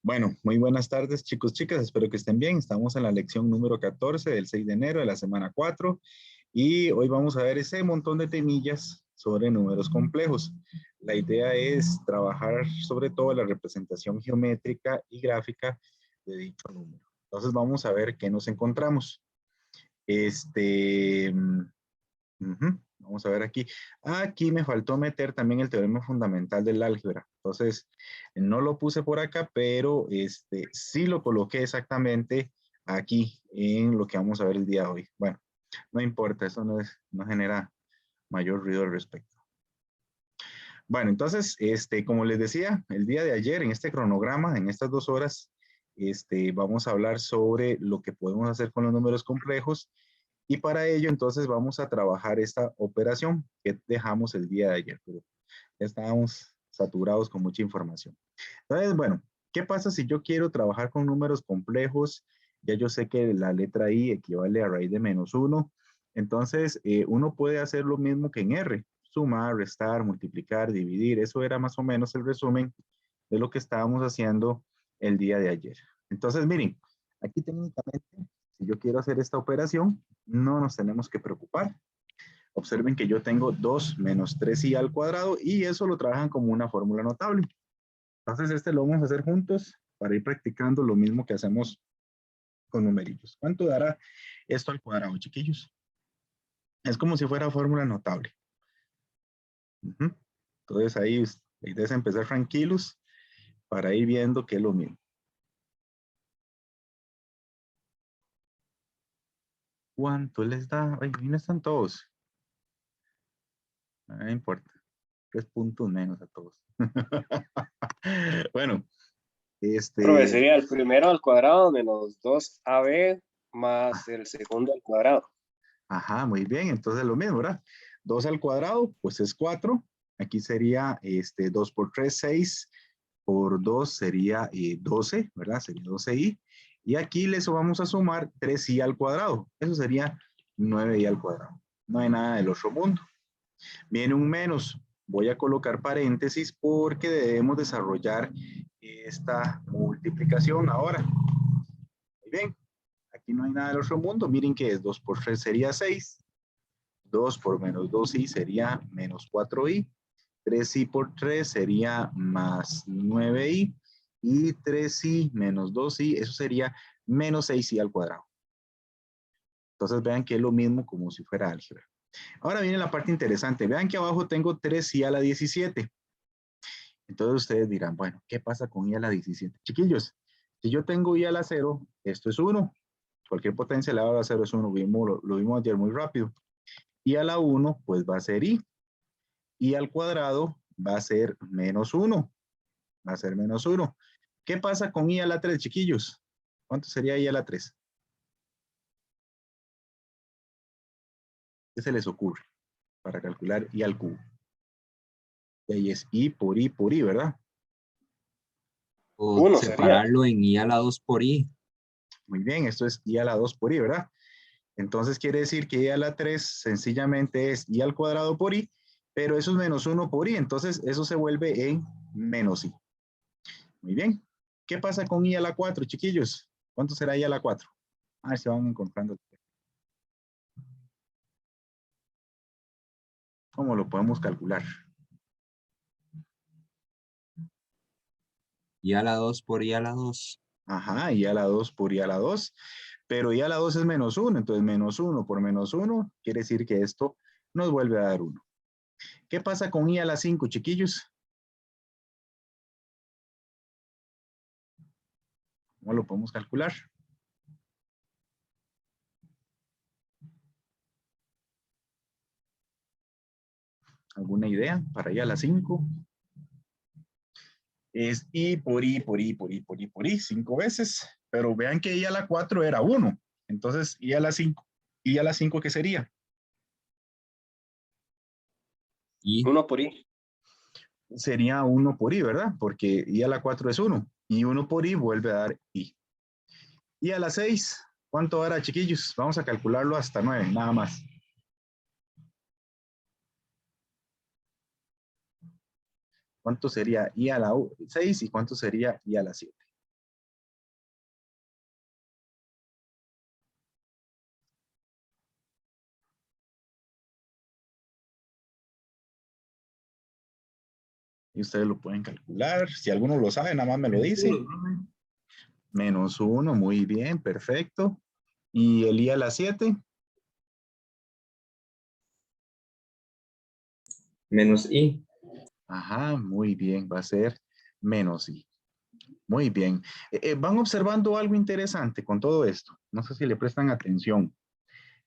Bueno, muy buenas tardes, chicos, chicas. Espero que estén bien. Estamos en la lección número 14 del 6 de enero de la semana 4 y hoy vamos a ver ese montón de temillas sobre números complejos. La idea es trabajar sobre todo la representación geométrica y gráfica de dicho número. Entonces vamos a ver qué nos encontramos. Este, Vamos a ver aquí. Aquí me faltó meter también el teorema fundamental del álgebra. Entonces, no lo puse por acá, pero sí lo coloqué exactamente aquí en lo que vamos a ver el día de hoy. Bueno, no importa, eso no genera mayor ruido al respecto. Bueno, entonces, como les decía, el día de ayer en este cronograma, en estas 2 horas, vamos a hablar sobre lo que podemos hacer con los números complejos. Y para ello, entonces, vamos a trabajar esta operación que dejamos el día de ayer, pero ya estábamos saturados con mucha información. Entonces, bueno, ¿qué pasa si yo quiero trabajar con números complejos? Ya yo sé que la letra I equivale a raíz de -1. Entonces, uno puede hacer lo mismo que en R. Sumar, restar, multiplicar, dividir. Eso era más o menos el resumen de lo que estábamos haciendo el día de ayer. Entonces, miren, aquí técnicamente, si yo quiero hacer esta operación, no nos tenemos que preocupar. Observen que yo tengo 2 menos 3i al cuadrado y eso lo trabajan como una fórmula notable. Entonces, lo vamos a hacer juntos para ir practicando lo mismo que hacemos con numerillos. ¿Cuánto dará esto al cuadrado, chiquillos? Es como si fuera fórmula notable. Entonces, ahí la idea es empezar tranquilos para ir viendo que es lo mismo. ¿Cuánto les da? Ay, no están todos. No importa. 3 puntos menos a todos. Bueno, Profe, sería el primero al cuadrado menos 2ab más el segundo al cuadrado. Ajá, muy bien. Entonces lo mismo, ¿verdad? 2 al cuadrado, pues es 4. Aquí sería 2 por 3, 6. Por 2 sería 12, ¿verdad? Sería 12i. Y aquí le vamos a sumar 3i al cuadrado. Eso sería 9i al cuadrado. No hay nada del otro mundo. Viene un menos. Voy a colocar paréntesis porque debemos desarrollar esta multiplicación ahora. Muy bien. Aquí no hay nada del otro mundo. Miren que es 2 por 3 sería 6. 2 por menos 2i sería menos 4i. 3i por 3 sería más 9i. Y 3i menos 2i, eso sería menos 6i al cuadrado. Entonces vean que es lo mismo como si fuera álgebra. Ahora viene la parte interesante. Vean que abajo tengo 3i a la 17. Entonces ustedes dirán, bueno, ¿qué pasa con i a la 17? Chiquillos, si yo tengo i a la 0, esto es 1. Cualquier potencia elevada a la 0 es 1. Lo vimos ayer muy rápido. Y a la 1, pues va a ser i. Y al cuadrado va a ser menos 1. Va a ser menos 1. ¿Qué pasa con i a la 3, chiquillos? ¿Cuánto sería i a la 3? ¿Qué se les ocurre para calcular i al cubo? Y ahí es i, ¿verdad? O 1 sería. separarlo en i a la 2 por i. Muy bien, esto es i a la 2 por i, ¿verdad? Entonces quiere decir que i a la 3 sencillamente es i al cuadrado por i, pero eso es menos 1 por i, entonces eso se vuelve en menos i. Muy bien. ¿Qué pasa con i a la 4, chiquillos? ¿Cuánto será i a la 4? A ver si van encontrando. ¿Cómo lo podemos calcular? I a la 2 por i a la 2. Ajá, i a la 2 por i a la 2. Pero i a la 2 es menos 1, entonces menos 1 por menos 1 quiere decir que esto nos vuelve a dar 1. ¿Qué pasa con i a la 5, chiquillos? ¿Cómo lo podemos calcular? ¿Alguna idea para i a la 5? Es i por i por i por i por i por i 5 veces. Pero vean que i a la 4 era 1. Entonces, i a la 5. ¿I a la 5 qué sería? I. 1 por i. Sería 1 por i, ¿verdad? Porque i a la 4 es 1. Y 1 por i vuelve a dar i. I a la 6, ¿cuánto era, chiquillos? Vamos a calcularlo hasta 9, nada más. ¿Cuánto sería i a la 6 y cuánto sería i a la 7? Y ustedes lo pueden calcular. Si alguno lo sabe, nada más me lo dice. Menos 1, muy bien, perfecto. ¿Y el I a la 7? Menos I. Ajá, muy bien, va a ser menos I. Muy bien. Van observando algo interesante con todo esto. No sé si le prestan atención.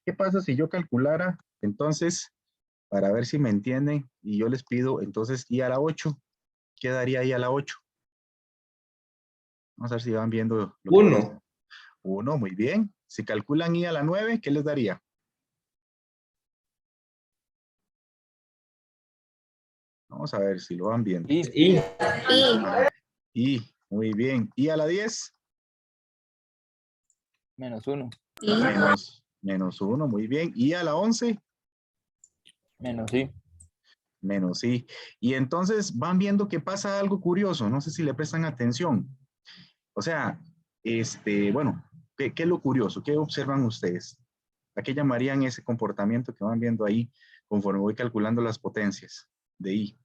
¿Qué pasa si yo calculara, entonces, para ver si me entienden, y yo les pido, entonces, I a la 8? ¿Qué daría I a la 8? Vamos a ver si van viendo lo que pasa. 1. 1, muy bien. Si calculan I a la 9, ¿qué les daría? Vamos a ver si lo van viendo. I. Ah, I, muy bien. ¿I a la 10? Menos 1. Menos 1, muy bien. ¿I a la 11? Menos I. Menos I. Y entonces van viendo que pasa algo curioso. No sé si le prestan atención. O sea, bueno, ¿qué es lo curioso? ¿Qué observan ustedes? ¿A qué llamarían ese comportamiento que van viendo ahí conforme voy calculando las potencias de I?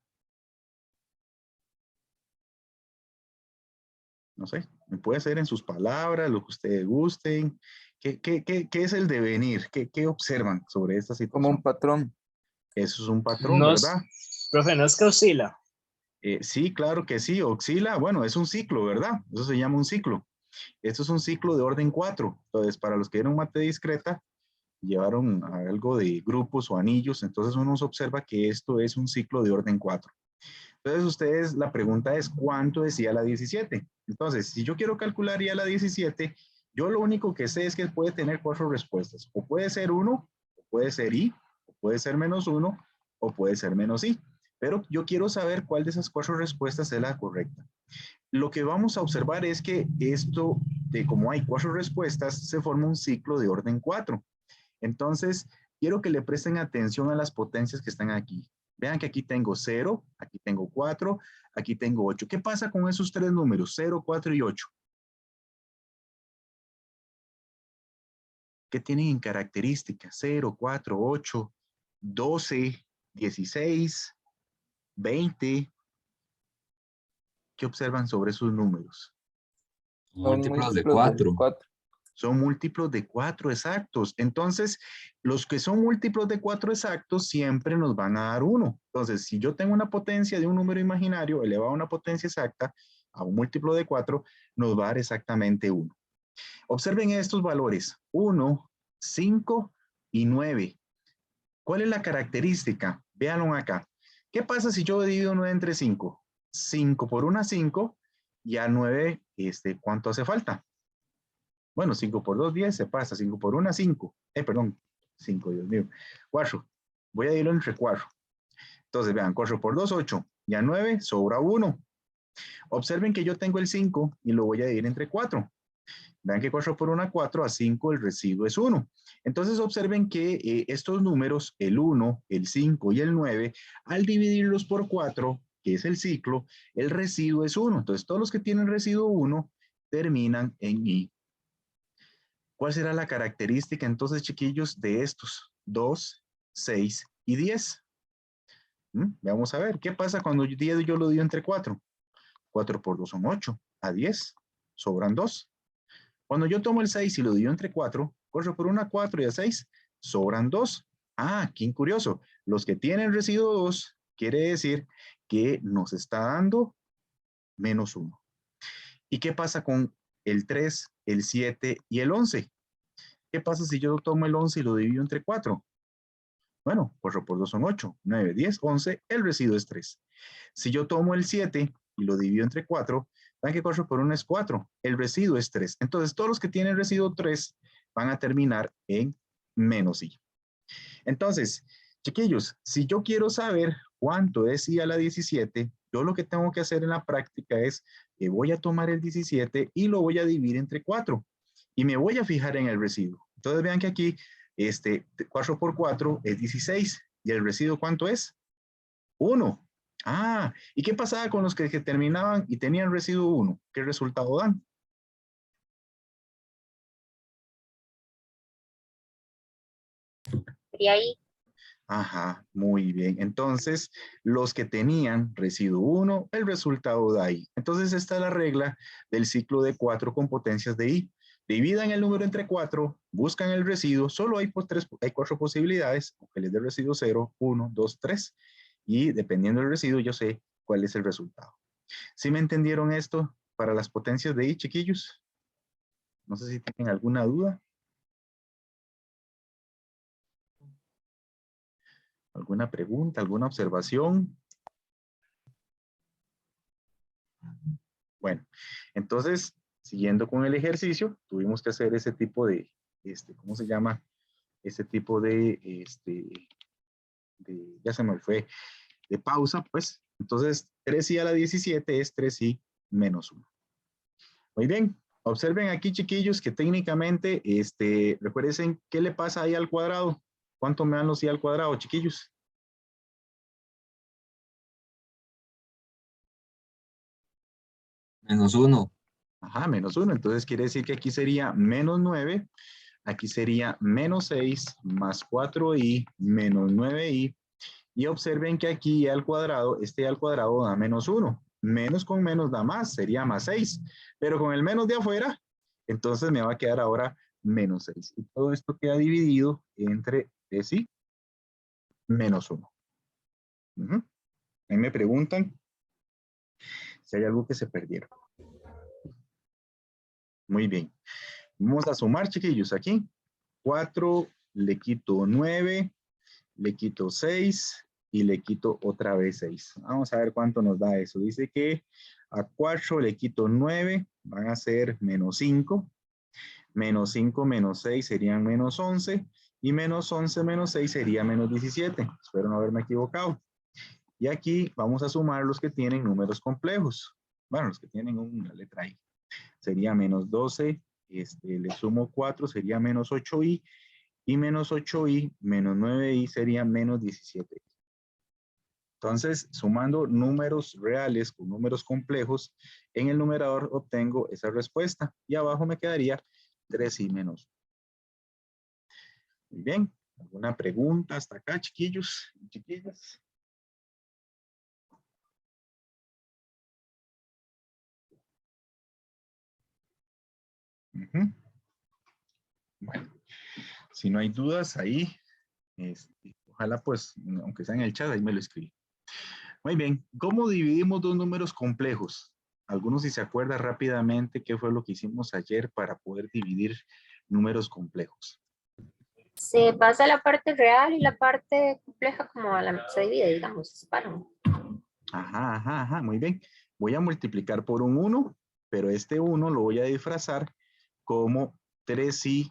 No sé, me puede ser en sus palabras, lo que ustedes gusten. ¿Qué es el devenir? ¿Qué observan sobre esta Como situación? un patrón. Eso es un patrón, No ¿verdad? profe, no es que oscila. Sí, claro que sí, oscila. Bueno, es un ciclo, ¿verdad? Eso se llama un ciclo. Esto es un ciclo de orden 4. Entonces, para los que dieron mate discreta, llevaron algo de grupos o anillos, entonces uno observa que esto es un ciclo de orden 4. Entonces, ustedes, la pregunta es, ¿cuánto decía la 17? Entonces, si yo quiero calcular ya la 17, yo lo único que sé es que puede tener 4 respuestas. O puede ser 1, o puede ser I, o puede ser menos 1, o puede ser menos I. Pero yo quiero saber cuál de esas 4 respuestas es la correcta. Lo que vamos a observar es que esto, de como hay 4 respuestas, se forma un ciclo de orden 4. Entonces, quiero que le presten atención a las potencias que están aquí. Vean que aquí tengo 0, aquí tengo 4, aquí tengo 8. ¿Qué pasa con esos 3 números, 0, 4 y 8? ¿Qué tienen en características? 0, 4, 8, 12, 16, 20. ¿Qué observan sobre esos números? Múltiplos de 4. Son múltiplos de 4 exactos. Entonces, los que son múltiplos de 4 exactos siempre nos van a dar 1. Entonces, si yo tengo una potencia de un número imaginario elevado a una potencia exacta, a un múltiplo de 4, nos va a dar exactamente 1. Observen estos valores, 1, 5 y 9. ¿Cuál es la característica? Véanlo acá. ¿Qué pasa si yo divido 9 entre 5? 5 por 1, 5, y a 9, ¿cuánto hace falta? Bueno, 5 por 2, 10, se pasa. 5 por 1, 5. Perdón, 5, Dios mío. 4. Voy a dividirlo entre 4. Entonces, vean, 4 por 2, 8. Y a 9 sobra 1. Observen que yo tengo el 5 y lo voy a dividir entre 4. Vean que 4 por 1, 4, a 5 el residuo es 1. Entonces, observen que estos números, el 1, el 5 y el 9, al dividirlos por 4, que es el ciclo, el residuo es 1. Entonces, todos los que tienen residuo 1 terminan en I. ¿Cuál será la característica entonces, chiquillos, de estos 2, 6 y 10? Vamos a ver, ¿qué pasa cuando 10 yo lo divido entre 4? 4 por 2 son 8, a 10 sobran 2. Cuando yo tomo el 6 y lo divido entre 4, 4 por 1, 4 y a 6 sobran 2. Ah, qué curioso. Los que tienen residuo 2 quiere decir que nos está dando menos 1. ¿Y qué pasa con el 3, el 7 y el 11? ¿Qué pasa si yo tomo el 11 y lo divido entre 4? Bueno, 4 por 2 son 8, 9, 10, 11, el residuo es 3. Si yo tomo el 7 y lo divido entre 4, vean que 4 por 1 es 4, el residuo es 3. Entonces, todos los que tienen residuo 3 van a terminar en menos I. Entonces, chiquillos, si yo quiero saber cuánto es I a la 17, yo lo que tengo que hacer en la práctica es que voy a tomar el 17 y lo voy a dividir entre 4 y me voy a fijar en el residuo. Entonces vean que aquí 4 por 4 es 16 y el residuo ¿cuánto es? 1. Ah, ¿y qué pasaba con los que terminaban y tenían residuo 1? ¿Qué resultado dan? Y ahí. Ajá, muy bien. Entonces, los que tenían residuo 1, el resultado da I. Entonces, esta es la regla del ciclo de 4 con potencias de I. Dividan el número entre 4, buscan el residuo, solo hay 4 posibilidades, que les dé residuo 0, 1, 2, 3. Y dependiendo del residuo, yo sé cuál es el resultado. ¿Sí me entendieron esto para las potencias de I, chiquillos? No sé si tienen alguna duda. ¿Alguna pregunta, alguna observación? Bueno, entonces, siguiendo con el ejercicio, tuvimos que hacer ese tipo de, ¿cómo se llama? Ese tipo ya se me fue, de pausa, pues. Entonces, 3i a la 17 es 3i menos 1. Muy bien, observen aquí, chiquillos, que técnicamente, recuerden, ¿qué le pasa ahí al cuadrado? ¿Cuánto me dan los i al cuadrado, chiquillos? Menos 1. Ajá, menos 1. Entonces quiere decir que aquí sería menos 9. Aquí sería menos 6 más 4i menos 9i. Y observen que aquí y al cuadrado, y al cuadrado da menos 1. Menos con menos da más, sería más 6. Pero con el menos de afuera, entonces me va a quedar ahora menos 6. Y todo esto queda dividido entre sí menos 1. Ahí me preguntan si hay algo que se perdieron. Muy bien. Vamos a sumar, chiquillos, aquí. 4, le quito 9, le quito 6 y le quito otra vez 6. Vamos a ver cuánto nos da eso. Dice que a 4 le quito 9, van a ser menos 5. Menos 5 menos 6 serían menos 11. Y menos 11 menos 6 sería menos 17. Espero no haberme equivocado. Y aquí vamos a sumar los que tienen números complejos. Bueno, los que tienen una letra I. Sería menos 12, le sumo 4, sería menos 8i. Y menos 8i menos 9i sería menos 17. Entonces, sumando números reales con números complejos, en el numerador obtengo esa respuesta. Y abajo me quedaría 3i menos. Muy bien. ¿Alguna pregunta hasta acá, chiquillos y chiquillas? Bueno, si no hay dudas ahí, ojalá pues, aunque sea en el chat, ahí me lo escriben. Muy bien, ¿cómo dividimos dos números complejos? Algunos si se acuerdan rápidamente qué fue lo que hicimos ayer para poder dividir números complejos. Se pasa la parte real y la parte compleja como se divide, digamos, se separan. Ajá, muy bien. Voy a multiplicar por un 1, pero este 1 lo voy a disfrazar como 3i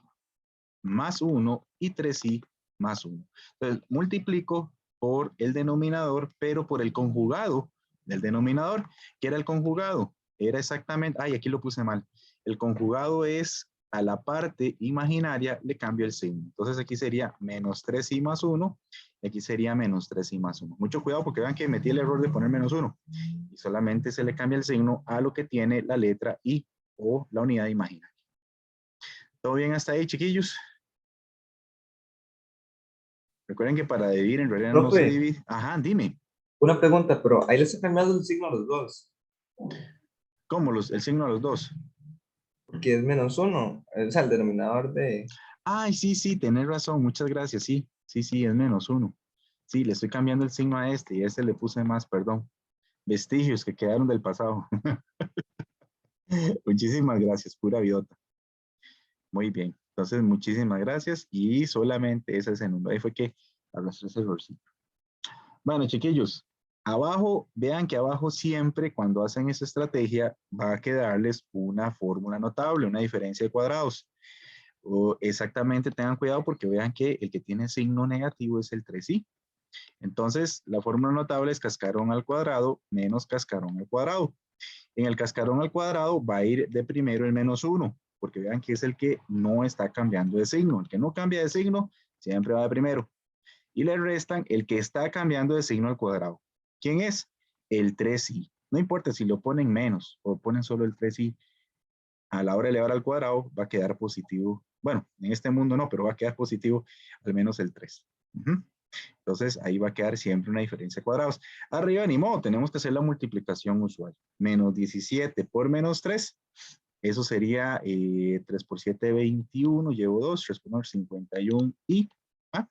más 1 y 3i más 1. Entonces, multiplico por el denominador, pero por el conjugado del denominador. ¿Qué era el conjugado? Era exactamente, ay, aquí lo puse mal. El conjugado es a la parte imaginaria le cambio el signo. Entonces aquí sería menos 3i más 1 y aquí sería menos 3i más 1. Mucho cuidado porque vean que metí el error de poner menos 1 y solamente se le cambia el signo a lo que tiene la letra i o la unidad imaginaria. ¿Todo bien hasta ahí, chiquillos? Recuerden que para dividir en realidad no se divide. Ajá, dime. Una pregunta, pero ahí les he cambiado el signo a los dos. ¿Cómo el signo a los dos? Porque es menos 1. O sea, el denominador de... Ay, sí, tenés razón. Muchas gracias. Sí, es menos 1. Sí, le estoy cambiando el signo a este y a este le puse más, perdón. Vestigios que quedaron del pasado. Muchísimas gracias, pura biota. Muy bien. Entonces, muchísimas gracias y solamente ese es el número. Ahí fue que arrastré ese errorcito. Bueno, chiquillos, abajo, vean que abajo siempre cuando hacen esa estrategia va a quedarles una fórmula notable, una diferencia de cuadrados. O exactamente tengan cuidado porque vean que el que tiene signo negativo es el 3i. Entonces, la fórmula notable es cascarón al cuadrado menos cascarón al cuadrado. En el cascarón al cuadrado va a ir de primero el menos 1, porque vean que es el que no está cambiando de signo. El que no cambia de signo siempre va de primero. Y le restan el que está cambiando de signo al cuadrado. ¿Quién es? El 3i. No importa si lo ponen menos o ponen solo el 3i, a la hora de elevar al cuadrado va a quedar positivo. Bueno, en este mundo no, pero va a quedar positivo al menos el 3. Entonces, ahí va a quedar siempre una diferencia de cuadrados. Arriba, ni modo, tenemos que hacer la multiplicación usual. Menos 17 por menos 3, eso sería 3 por 7, 21, llevo 2, 3 por 9, 51 y ¿ah?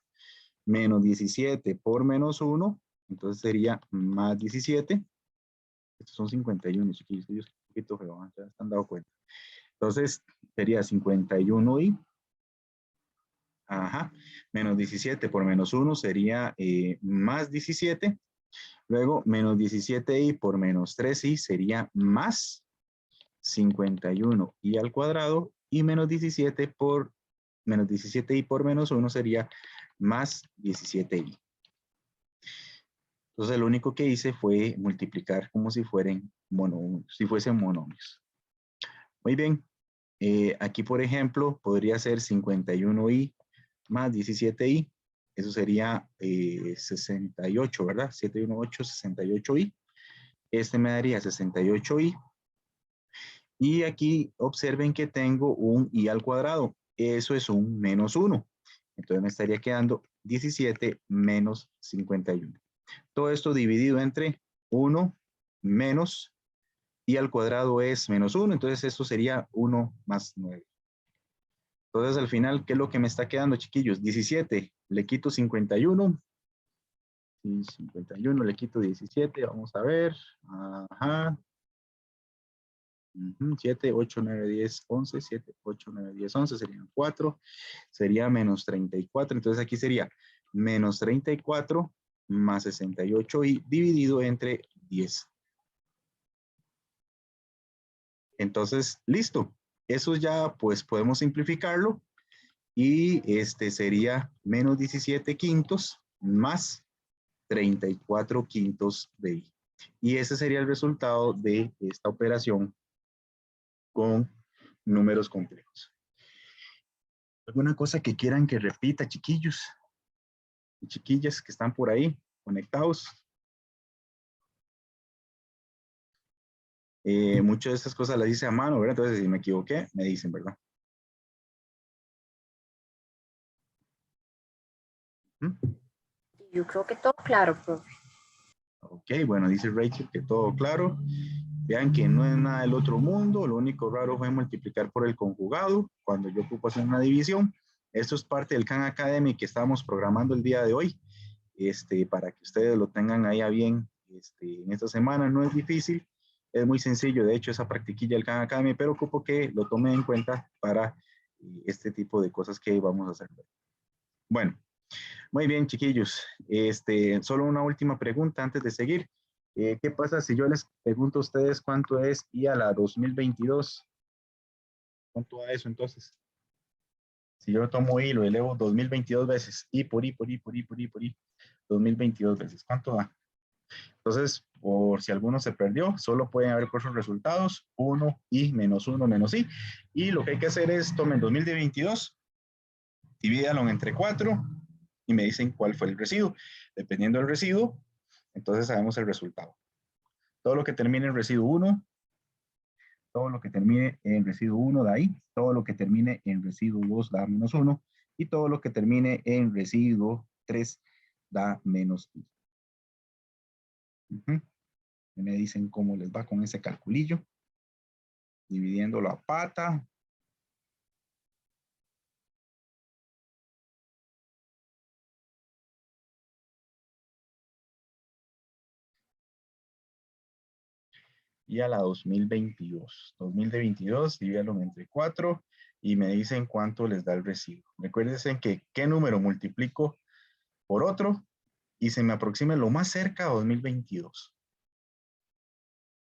Menos 17 por menos 1, entonces sería más 17. Estos son 51, chiquillos, ellos un poquito feo, ¿eh? Ya se han dado cuenta. Entonces, sería 51i. Ajá, menos 17 por menos 1 sería más 17. Luego, menos 17i por menos 3i sería más 51i al cuadrado. Y menos 17i por menos 1 sería más 17i. Entonces, lo único que hice fue multiplicar como si fuesen monomios. Muy bien. Aquí, por ejemplo, podría ser 51i más 17i. Eso sería 68, ¿verdad? 718, 68i. Este me daría 68i. Y aquí observen que tengo un i al cuadrado. Eso es un menos 1. Entonces me estaría quedando 17 menos 51. Todo esto dividido entre 1 menos i al cuadrado es menos 1. Entonces esto sería 1 más 9. Entonces al final, ¿qué es lo que me está quedando, chiquillos? 17, le quito 51. Y 51 le quito 17, vamos a ver. Ajá. 7, 8, 9, 10, 11, 7, 8, 9, 10, 11, serían 4, sería menos 34, entonces aquí sería menos 34 más 68 y dividido entre 10. Entonces, listo. Eso ya pues podemos simplificarlo y este sería menos 17 quintos más 34 quintos de i. Y ese sería el resultado de esta operación con números complejos. ¿Alguna cosa que quieran que repita, chiquillos y chiquillas que están por ahí conectados? Muchas de estas cosas las hice a mano, ¿verdad? Entonces, si me equivoqué, me dicen, ¿verdad? Yo creo que todo claro, profe. Ok, bueno, dice Rachel que todo claro. Vean que no es nada del otro mundo, lo único raro fue multiplicar por el conjugado cuando yo ocupo hacer una división. Esto es parte del Khan Academy que estamos programando el día de hoy, para que ustedes lo tengan ahí a bien en esta semana. No es difícil, es muy sencillo, de hecho esa practiquilla del Khan Academy, pero ocupo que lo tomen en cuenta para este tipo de cosas que vamos a hacer. Bueno, muy bien, chiquillos. Solo una última pregunta antes de seguir. ¿Qué pasa si yo les pregunto a ustedes cuánto es i a la 2022? ¿Cuánto da eso entonces? Si yo tomo i, lo elevo 2022 veces, i por i por i por i por i por i, 2022 veces, ¿cuánto da? Entonces, por si alguno se perdió, solo pueden haber cuatro resultados, 1, i, menos 1, menos i. Y lo que hay que hacer es, tomen 2022, divídanlo entre 4 y me dicen cuál fue el residuo. Dependiendo del residuo, entonces sabemos el resultado. Todo lo que termine en residuo 1, todo lo que termine en residuo 1 da i, todo lo que termine en residuo 2 da menos 1 y todo lo que termine en residuo 3 da menos i. Me dicen cómo les va con ese calculillo. Dividiéndolo a pata. Y a la 2022. 2022, divídalo entre 4 y me dicen cuánto les da el residuo. Recuérdense que qué número multiplico por otro y se me aproxime lo más cerca a 2022.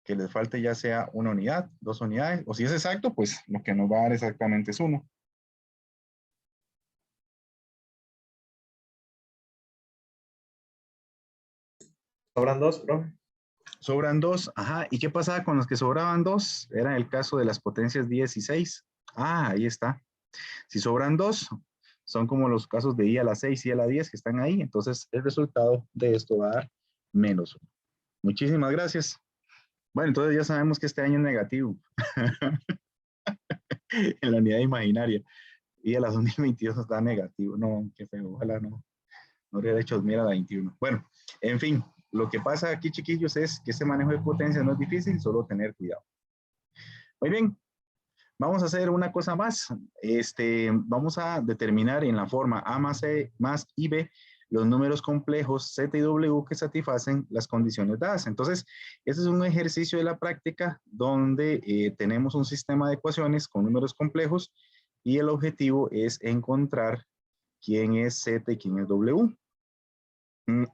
Que les falte ya sea una unidad, 2 unidades, o si es exacto, pues lo que nos va a dar exactamente es 1. Sobran 2, profe. Sobran 2, ajá. ¿Y qué pasaba con los que sobraban 2? Era el caso de las potencias 10 y 6. Ah, ahí está. Si sobran 2, son como los casos de i a la 6 y a la 10 que están ahí. Entonces, el resultado de esto va a dar menos 1. Muchísimas gracias. Bueno, entonces ya sabemos que este año es negativo. En la unidad imaginaria. Y a la 2022 está negativo. No, qué feo. Ojalá no. No hubiera hecho 2000 a la 21. Bueno, en fin, lo que pasa aquí, chiquillos, es que este manejo de potencia no es difícil, solo tener cuidado. Muy bien, vamos a hacer una cosa más. Vamos a determinar en la forma A más C más IB los números complejos Z y W que satisfacen las condiciones dadas. Entonces, este es un ejercicio de la práctica donde tenemos un sistema de ecuaciones con números complejos y el objetivo es encontrar quién es Z y quién es W.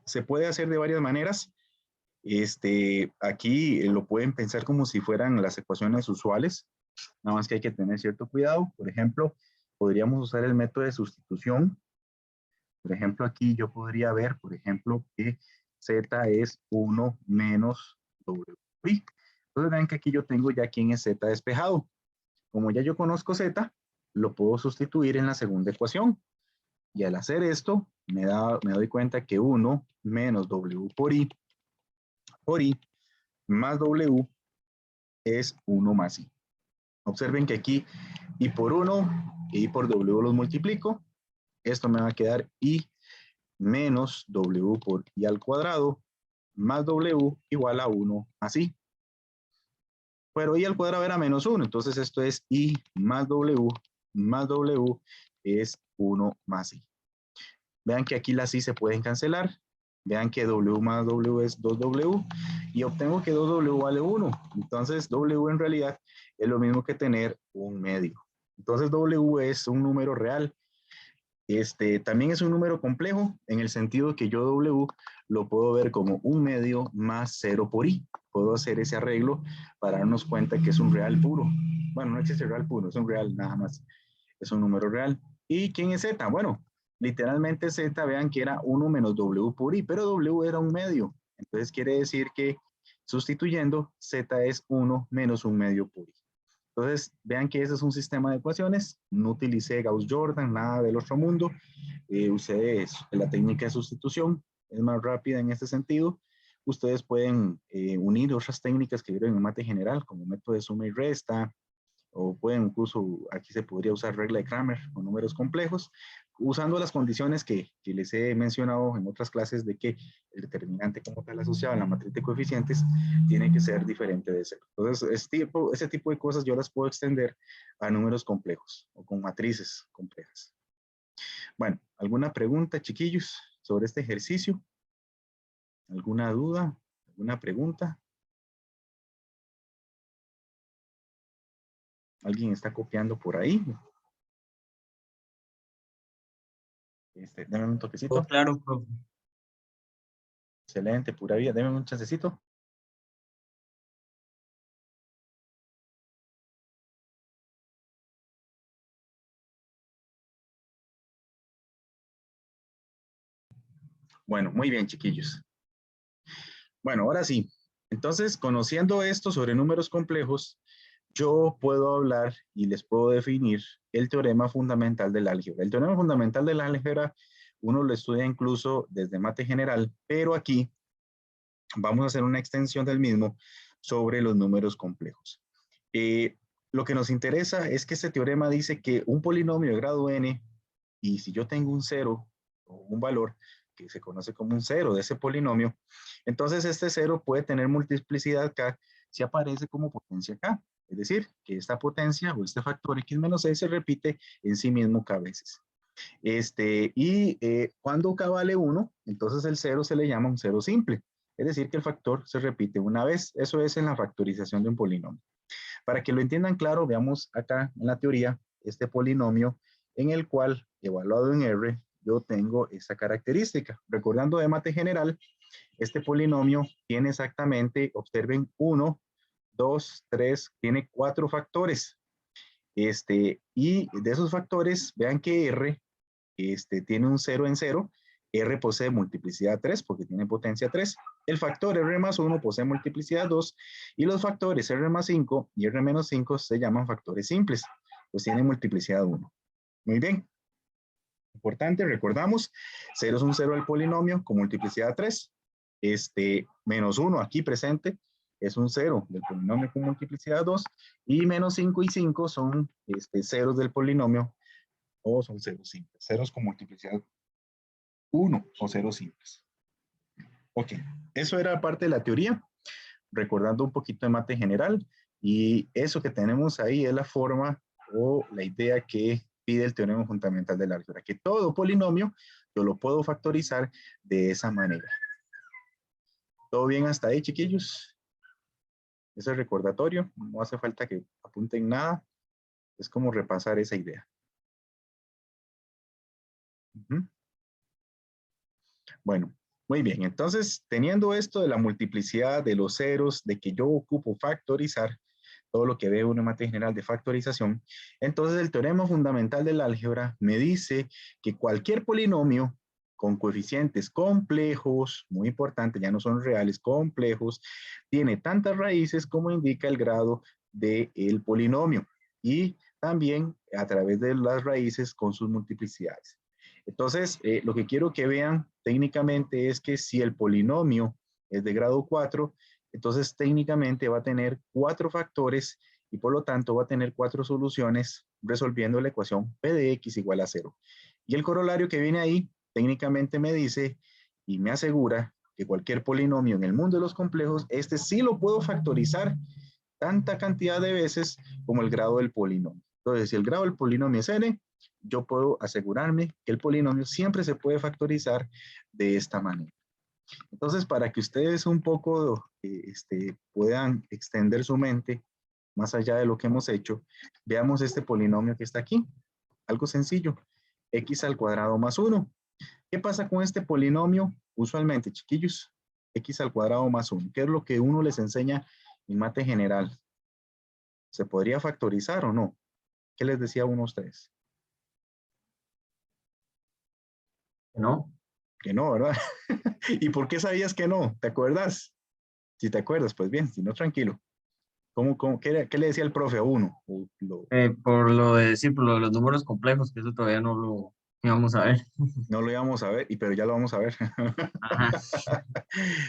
Se puede hacer de varias maneras. Aquí lo pueden pensar como si fueran las ecuaciones usuales, nada más que hay que tener cierto cuidado. Por ejemplo, podríamos usar el método de sustitución. Por ejemplo, aquí yo podría ver, por ejemplo, que Z es 1 menos W. Entonces ven que aquí yo tengo ya quién es Z despejado. Como ya yo conozco Z, lo puedo sustituir en la segunda ecuación. Y al hacer esto, me doy cuenta que 1 menos W por I más W es 1 más I. Observen que aquí I por 1 y I por W los multiplico. Esto me va a quedar I menos W por I al cuadrado más W igual a 1 más I. Pero I al cuadrado era menos 1, entonces esto es I más W es 1 más I. Vean que aquí las I se pueden cancelar. Vean que W más W es 2W y obtengo que 2W vale 1. Entonces W en realidad es lo mismo que tener un medio. Entonces W es un número real. También es un número complejo en el sentido que yo W lo puedo ver como un medio más 0 por I. Puedo hacer ese arreglo para darnos cuenta que es un real puro. Bueno, no existe real puro, es un real nada más. Es un número real. ¿Y quién es Z? Bueno, literalmente Z, vean que era 1 menos W por I, pero W era un medio. Entonces quiere decir que sustituyendo, Z es 1 menos un medio por I. Entonces, vean que ese es un sistema de ecuaciones. No utilicé Gauss-Jordan, nada del otro mundo. Usé la técnica de sustitución. Es más rápida en este sentido. Ustedes pueden unir otras técnicas que vieron en mate general, como método de suma y resta, o pueden incluso, aquí se podría usar regla de Cramer con números complejos, usando las condiciones que les he mencionado en otras clases de que el determinante como tal asociado a la matriz de coeficientes tiene que ser diferente de cero. Entonces, ese tipo de cosas yo las puedo extender a números complejos o con matrices complejas. Bueno, ¿alguna pregunta, chiquillos, sobre este ejercicio? ¿Alguna duda? ¿Alguna pregunta? ¿Alguien está copiando por ahí? Deme un toquecito. Todo claro, profe. Excelente, pura vida. Deme un chancecito. Bueno, muy bien, chiquillos. Bueno, ahora sí. Entonces, conociendo esto sobre números complejos, yo puedo hablar y les puedo definir el teorema fundamental del álgebra. El teorema fundamental del álgebra uno lo estudia incluso desde mate general, pero aquí vamos a hacer una extensión del mismo sobre los números complejos. Lo que nos interesa es que este teorema dice que un polinomio de grado n, y si yo tengo un cero o un valor que se conoce como un cero de ese polinomio, entonces este cero puede tener multiplicidad k si aparece como potencia k. Es decir, que esta potencia o este factor x menos c se repite en sí mismo k veces. Cuando k vale 1, entonces el cero se le llama un cero simple. Es decir, que el factor se repite una vez. Eso es en la factorización de un polinomio. Para que lo entiendan claro, veamos acá en la teoría este polinomio en el cual, evaluado en R, yo tengo esta característica. Recordando de mate general, este polinomio tiene exactamente, observen, 1, 2, 3, tiene 4 factores. Y de esos factores, vean que R tiene un 0 en 0. R posee multiplicidad 3 porque tiene potencia 3. El factor R más 1 posee multiplicidad 2. Y los factores R más 5 y R menos 5 se llaman factores simples. Pues tienen multiplicidad 1. Muy bien. Importante, recordamos, 0 es un 0 del polinomio con multiplicidad 3. Menos 1 aquí presente es un 0 del polinomio con multiplicidad 2. Y menos 5 y 5 son ceros del polinomio o son ceros simples, ceros con multiplicidad 1 o ceros simples. Ok, eso era parte de la teoría, recordando un poquito de mate general, y eso que tenemos ahí es la forma o la idea que pide el teorema fundamental del álgebra, que todo polinomio yo lo puedo factorizar de esa manera. ¿Todo bien hasta ahí, chiquillos? Ese recordatorio, no hace falta que apunten nada, es como repasar esa idea. Bueno, muy bien, entonces teniendo esto de la multiplicidad de los ceros, de que yo ocupo factorizar, todo lo que veo en una materia general de factorización, entonces el teorema fundamental del álgebra me dice que cualquier polinomio con coeficientes complejos, muy importante, ya no son reales, complejos, tiene tantas raíces como indica el grado del polinomio y también a través de las raíces con sus multiplicidades. Entonces, lo que quiero que vean técnicamente es que si el polinomio es de grado 4, entonces técnicamente va a tener 4 factores y por lo tanto va a tener 4 soluciones resolviendo la ecuación P de X igual a 0. Y el corolario que viene ahí técnicamente me dice y me asegura que cualquier polinomio en el mundo de los complejos, este sí lo puedo factorizar tanta cantidad de veces como el grado del polinomio. Entonces, si el grado del polinomio es n, yo puedo asegurarme que el polinomio siempre se puede factorizar de esta manera. Entonces, para que ustedes un poco puedan extender su mente más allá de lo que hemos hecho, veamos este polinomio que está aquí. Algo sencillo, x al cuadrado más 1. ¿Qué pasa con este polinomio? Usualmente, chiquillos, x al cuadrado más 1. ¿Qué es lo que uno les enseña en mate general? ¿Se podría factorizar o no? ¿Qué les decía uno a ustedes? ¿No? Que no, ¿verdad? ¿Y por qué sabías que no? ¿Te acuerdas? Si te acuerdas, pues bien, si no, tranquilo. ¿Qué le decía el profe a uno? Por lo de, sí, por lo de los números complejos, que eso todavía no lo íbamos a ver. No lo íbamos a ver, pero ya lo vamos a ver. Ajá.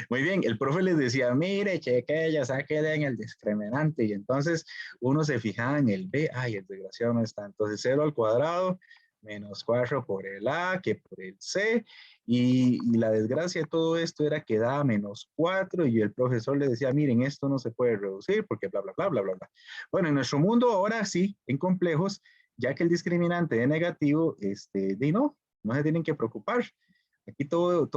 Muy bien, el profe les decía, mire, cheque, ya sáquele en el discriminante, y entonces uno se fijaba en el B, ay, el desgraciado no está, entonces 0 al cuadrado, menos 4 por el A, que por el C, y la desgracia de todo esto era que daba menos 4, y el profesor le decía, miren, esto no se puede reducir, porque bla, bla, bla, bla, bla, bla. Bueno, en nuestro mundo ahora sí, en complejos, ya que el discriminante es negativo, no se tienen que preocupar. Aquí todo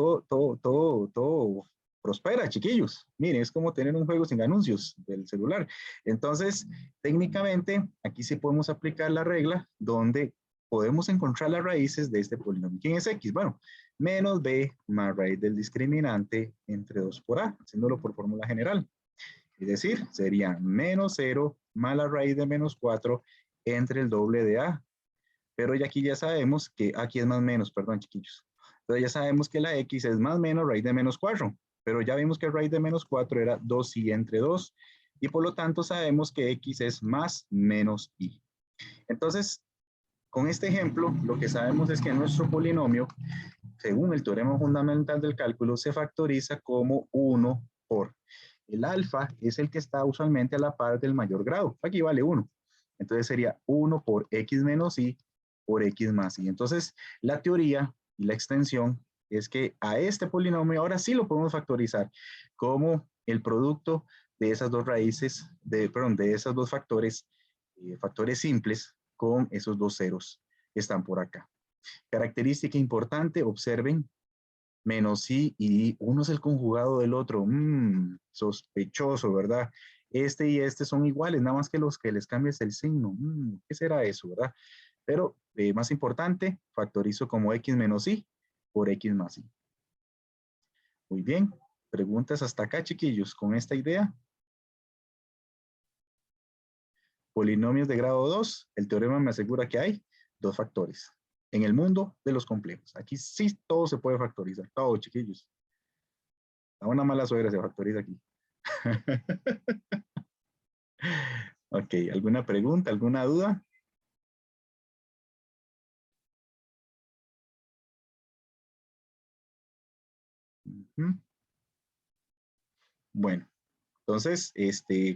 prospera, chiquillos. Miren, es como tener un juego sin anuncios del celular. Entonces, técnicamente, aquí sí podemos aplicar la regla donde podemos encontrar las raíces de este polinomio. ¿Quién es X? Bueno, menos B más raíz del discriminante entre 2 por A, haciéndolo por fórmula general. Es decir, sería menos 0 más la raíz de menos 4 entre el doble de A. Pero ya aquí ya sabemos que aquí es más menos, perdón, chiquillos. Entonces ya sabemos que la X es más menos raíz de menos 4. Pero ya vimos que raíz de menos 4 era 2i entre 2. Y por lo tanto sabemos que X es más menos i. Entonces, con este ejemplo, lo que sabemos es que nuestro polinomio, según el teorema fundamental del cálculo, se factoriza como 1 por. El alfa es el que está usualmente a la par del mayor grado. Aquí vale 1. Entonces sería 1 por x menos y por x más y. Entonces, la teoría y la extensión es que a este polinomio ahora sí lo podemos factorizar como el producto de esas dos raíces, de esos dos factores, factores simples con esos dos ceros que están por acá. Característica importante, observen, menos i y uno es el conjugado del otro. Sospechoso, ¿verdad? Este y este son iguales, nada más que los que les cambies el signo. ¿Qué será eso, verdad? Pero más importante, factorizo como x menos i por x más i. Muy bien. Preguntas hasta acá, chiquillos, con esta idea. Polinomios de grado 2, el teorema me asegura que hay dos factores en el mundo de los complejos. Aquí sí todo se puede factorizar, todo, chiquillos. A una mala suegra se factoriza aquí. Ok, ¿alguna pregunta, alguna duda? Bueno, entonces,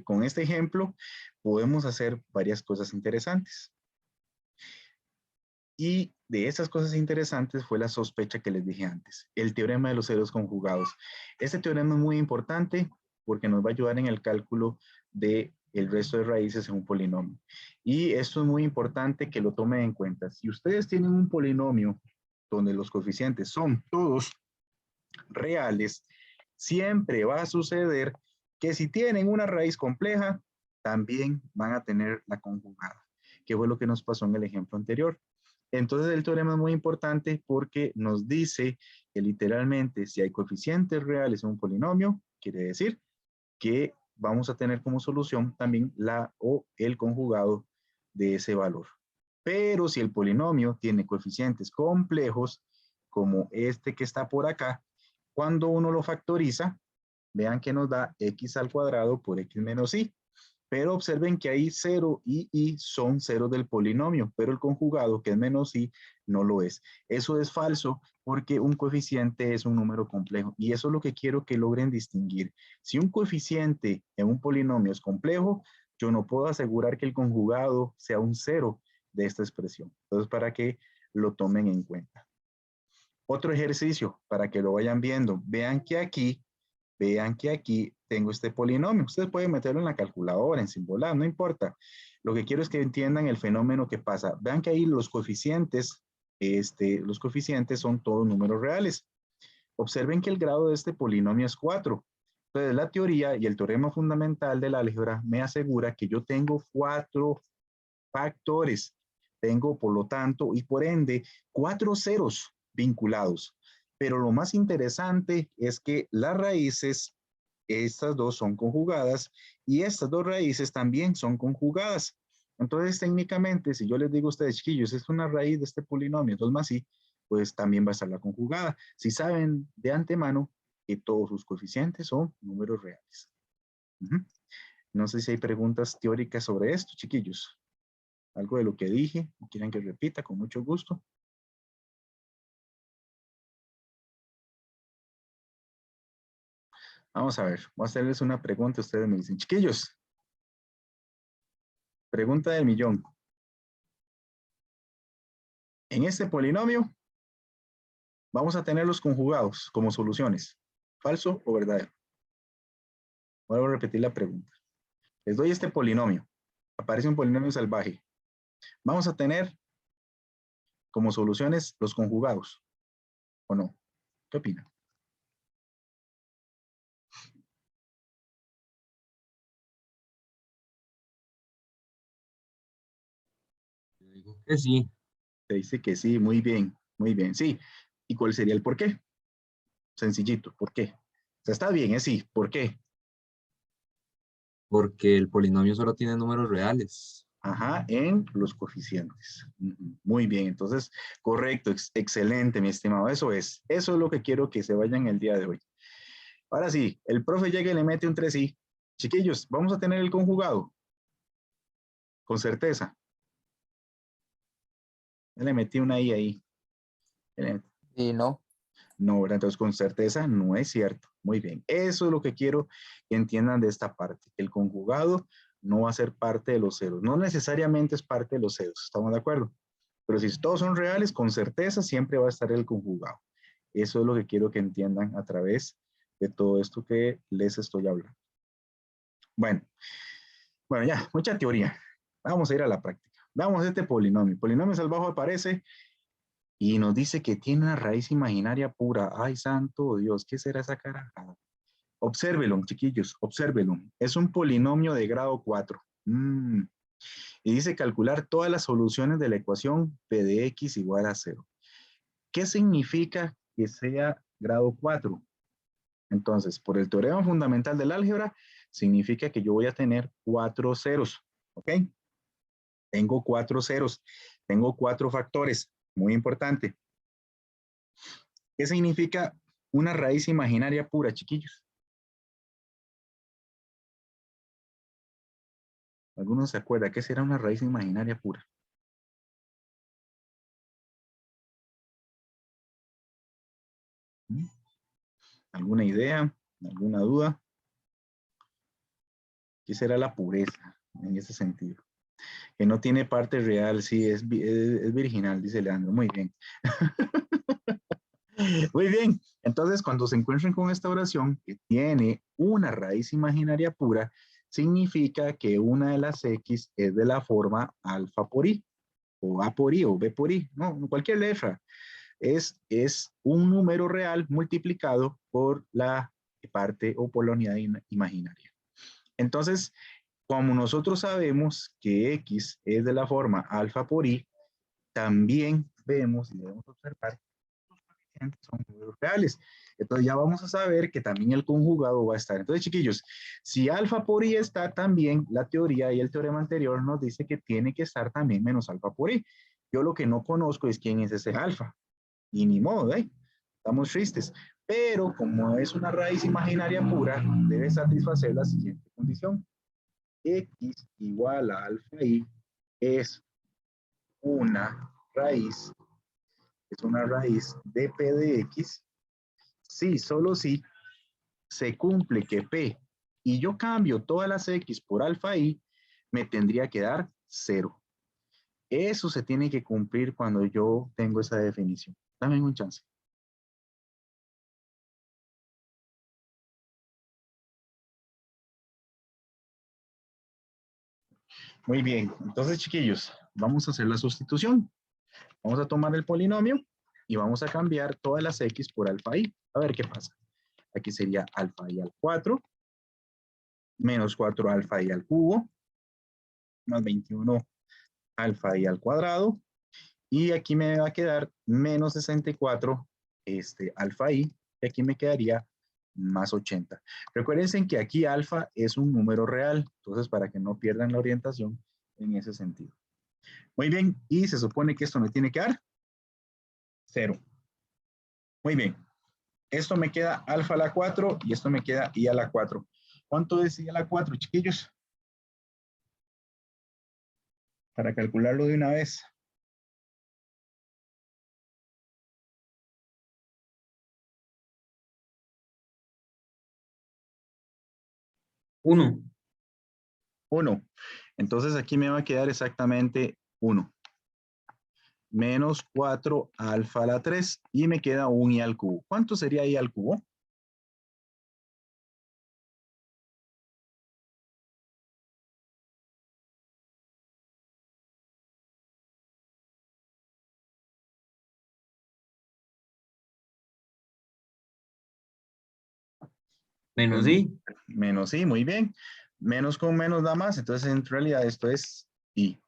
con este ejemplo podemos hacer varias cosas interesantes. Y de esas cosas interesantes fue la sospecha que les dije antes, el teorema de los ceros conjugados. Este teorema es muy importante porque nos va a ayudar en el cálculo de el resto de raíces en un polinomio. Y esto es muy importante que lo tomen en cuenta. Si ustedes tienen un polinomio donde los coeficientes son todos reales, siempre va a suceder que si tienen una raíz compleja, también van a tener la conjugada, que fue lo que nos pasó en el ejemplo anterior. Entonces el teorema es muy importante porque nos dice que literalmente si hay coeficientes reales en un polinomio, quiere decir que vamos a tener como solución también la o el conjugado de ese valor. Pero si el polinomio tiene coeficientes complejos, como este que está por acá, cuando uno lo factoriza, vean que nos da x al cuadrado por x menos y. Pero observen que ahí 0 y i son ceros del polinomio, pero el conjugado, que es menos i, no lo es. Eso es falso porque un coeficiente es un número complejo y eso es lo que quiero que logren distinguir. Si un coeficiente en un polinomio es complejo, yo no puedo asegurar que el conjugado sea un cero de esta expresión. Entonces, para que lo tomen en cuenta. Otro ejercicio para que lo vayan viendo. Vean que aquí tengo este polinomio. Ustedes pueden meterlo en la calculadora, en Simbolab, no importa. Lo que quiero es que entiendan el fenómeno que pasa. Vean que ahí los coeficientes son todos números reales. Observen que el grado de este polinomio es 4. Entonces, la teoría y el teorema fundamental del álgebra me asegura que yo tengo 4 factores. Tengo, por lo tanto, y por ende, 4 ceros vinculados. Pero lo más interesante es que las raíces, estas dos son conjugadas y estas dos raíces también son conjugadas. Entonces, técnicamente, si yo les digo a ustedes, chiquillos, es una raíz de este polinomio, 2 más i, pues también va a estar la conjugada. Si saben de antemano que todos sus coeficientes son números reales. No sé si hay preguntas teóricas sobre esto, chiquillos. Algo de lo que dije, o quieren que repita, con mucho gusto. Vamos a ver, voy a hacerles una pregunta, ustedes me dicen, chiquillos, pregunta del millón. En este polinomio, vamos a tener los conjugados como soluciones, ¿falso o verdadero? Vuelvo a repetir la pregunta. Les doy este polinomio, aparece un polinomio salvaje. Vamos a tener como soluciones los conjugados, ¿o no? ¿Qué opinan? Yo digo que sí, Se dice que sí, muy bien, sí. ¿Y cuál sería el por qué? Sencillito, ¿por qué? O sea, está bien, sí, ¿por qué? porque el polinomio solo tiene números reales. Ajá, en los coeficientes. Muy bien, entonces, correcto, excelente, mi estimado. Eso es lo que quiero que se vayan el día de hoy. Ahora sí, el profe llega y le mete un 3i. Chiquillos, vamos a tener el conjugado. Con certeza. Ya le metí una i ahí. Y no. No, ¿verdad? Entonces, con certeza no es cierto. Muy bien. Eso es lo que quiero que entiendan de esta parte. El conjugado no va a ser parte de los ceros. No necesariamente es parte de los ceros. ¿Estamos de acuerdo? Pero si todos son reales, con certeza siempre va a estar el conjugado. Eso es lo que quiero que entiendan a través de todo esto que les estoy hablando. Bueno, ya, mucha teoría. Vamos a ir a la práctica. Veamos este polinomio. Polinomio salvaje aparece y nos dice que tiene una raíz imaginaria pura. Ay, santo Dios, ¿qué será esa carajada? Obsérvelo, chiquillos, obsérvelo. Es un polinomio de grado 4. Y dice calcular todas las soluciones de la ecuación P de X igual a 0. ¿Qué significa que sea grado 4? Entonces, por el teorema fundamental del álgebra, significa que yo voy a tener 4 ceros. ¿Ok? Tengo 4 ceros. Tengo 4 factores. Muy importante. ¿Qué significa una raíz imaginaria pura, chiquillos? ¿Alguno se acuerda qué será una raíz imaginaria pura? ¿Alguna idea? ¿Alguna duda? ¿Qué será la pureza en ese sentido? Que no tiene parte real, sí, es virginal, dice Leandro. Muy bien. Muy bien. Entonces, cuando se encuentren con esta oración que tiene una raíz imaginaria pura, significa que una de las X es de la forma alfa por I, o A por I, o B por I, no, cualquier letra. Es un número real multiplicado por la parte o por la unidad imaginaria. Entonces, como nosotros sabemos que X es de la forma alfa por I, también vemos y debemos observar que son números reales. Entonces ya vamos a saber que también el conjugado va a estar. Entonces, chiquillos, si alfa por I está también, la teoría y el teorema anterior nos dice que tiene que estar también menos alfa por I. Yo lo que no conozco es quién es ese alfa. Y ni modo, ¿eh? Estamos tristes. Pero como es una raíz imaginaria pura, debe satisfacer la siguiente condición. X igual a alfa I es una raíz de P de X. Sí, solo si se cumple que P y yo cambio todas las X por alfa I, me tendría que dar 0. Eso se tiene que cumplir cuando yo tengo esa definición. Dame un chance. Muy bien, entonces chiquillos, vamos a hacer la sustitución. Vamos a tomar el polinomio y vamos a cambiar todas las X por alfa I. A ver qué pasa. Aquí sería alfa I al 4, menos 4 alfa I al cubo, más 21 alfa I al cuadrado. Y aquí me va a quedar menos 64 alfa I. Y aquí me quedaría más 80. Recuerden que aquí alfa es un número real. Entonces, para que no pierdan la orientación en ese sentido. Muy bien. Y se supone que esto me tiene que dar 0. Muy bien. Esto me queda alfa a la 4 y esto me queda I a la 4. ¿Cuánto es I a la 4, chiquillos? Para calcularlo de una vez. 1. 1. Entonces aquí me va a quedar exactamente 1. Menos 4 alfa a la 3 y me queda un I al cubo. ¿Cuánto sería I al cubo? Menos I. Menos I, muy bien. Menos con menos da más, entonces en realidad esto es I.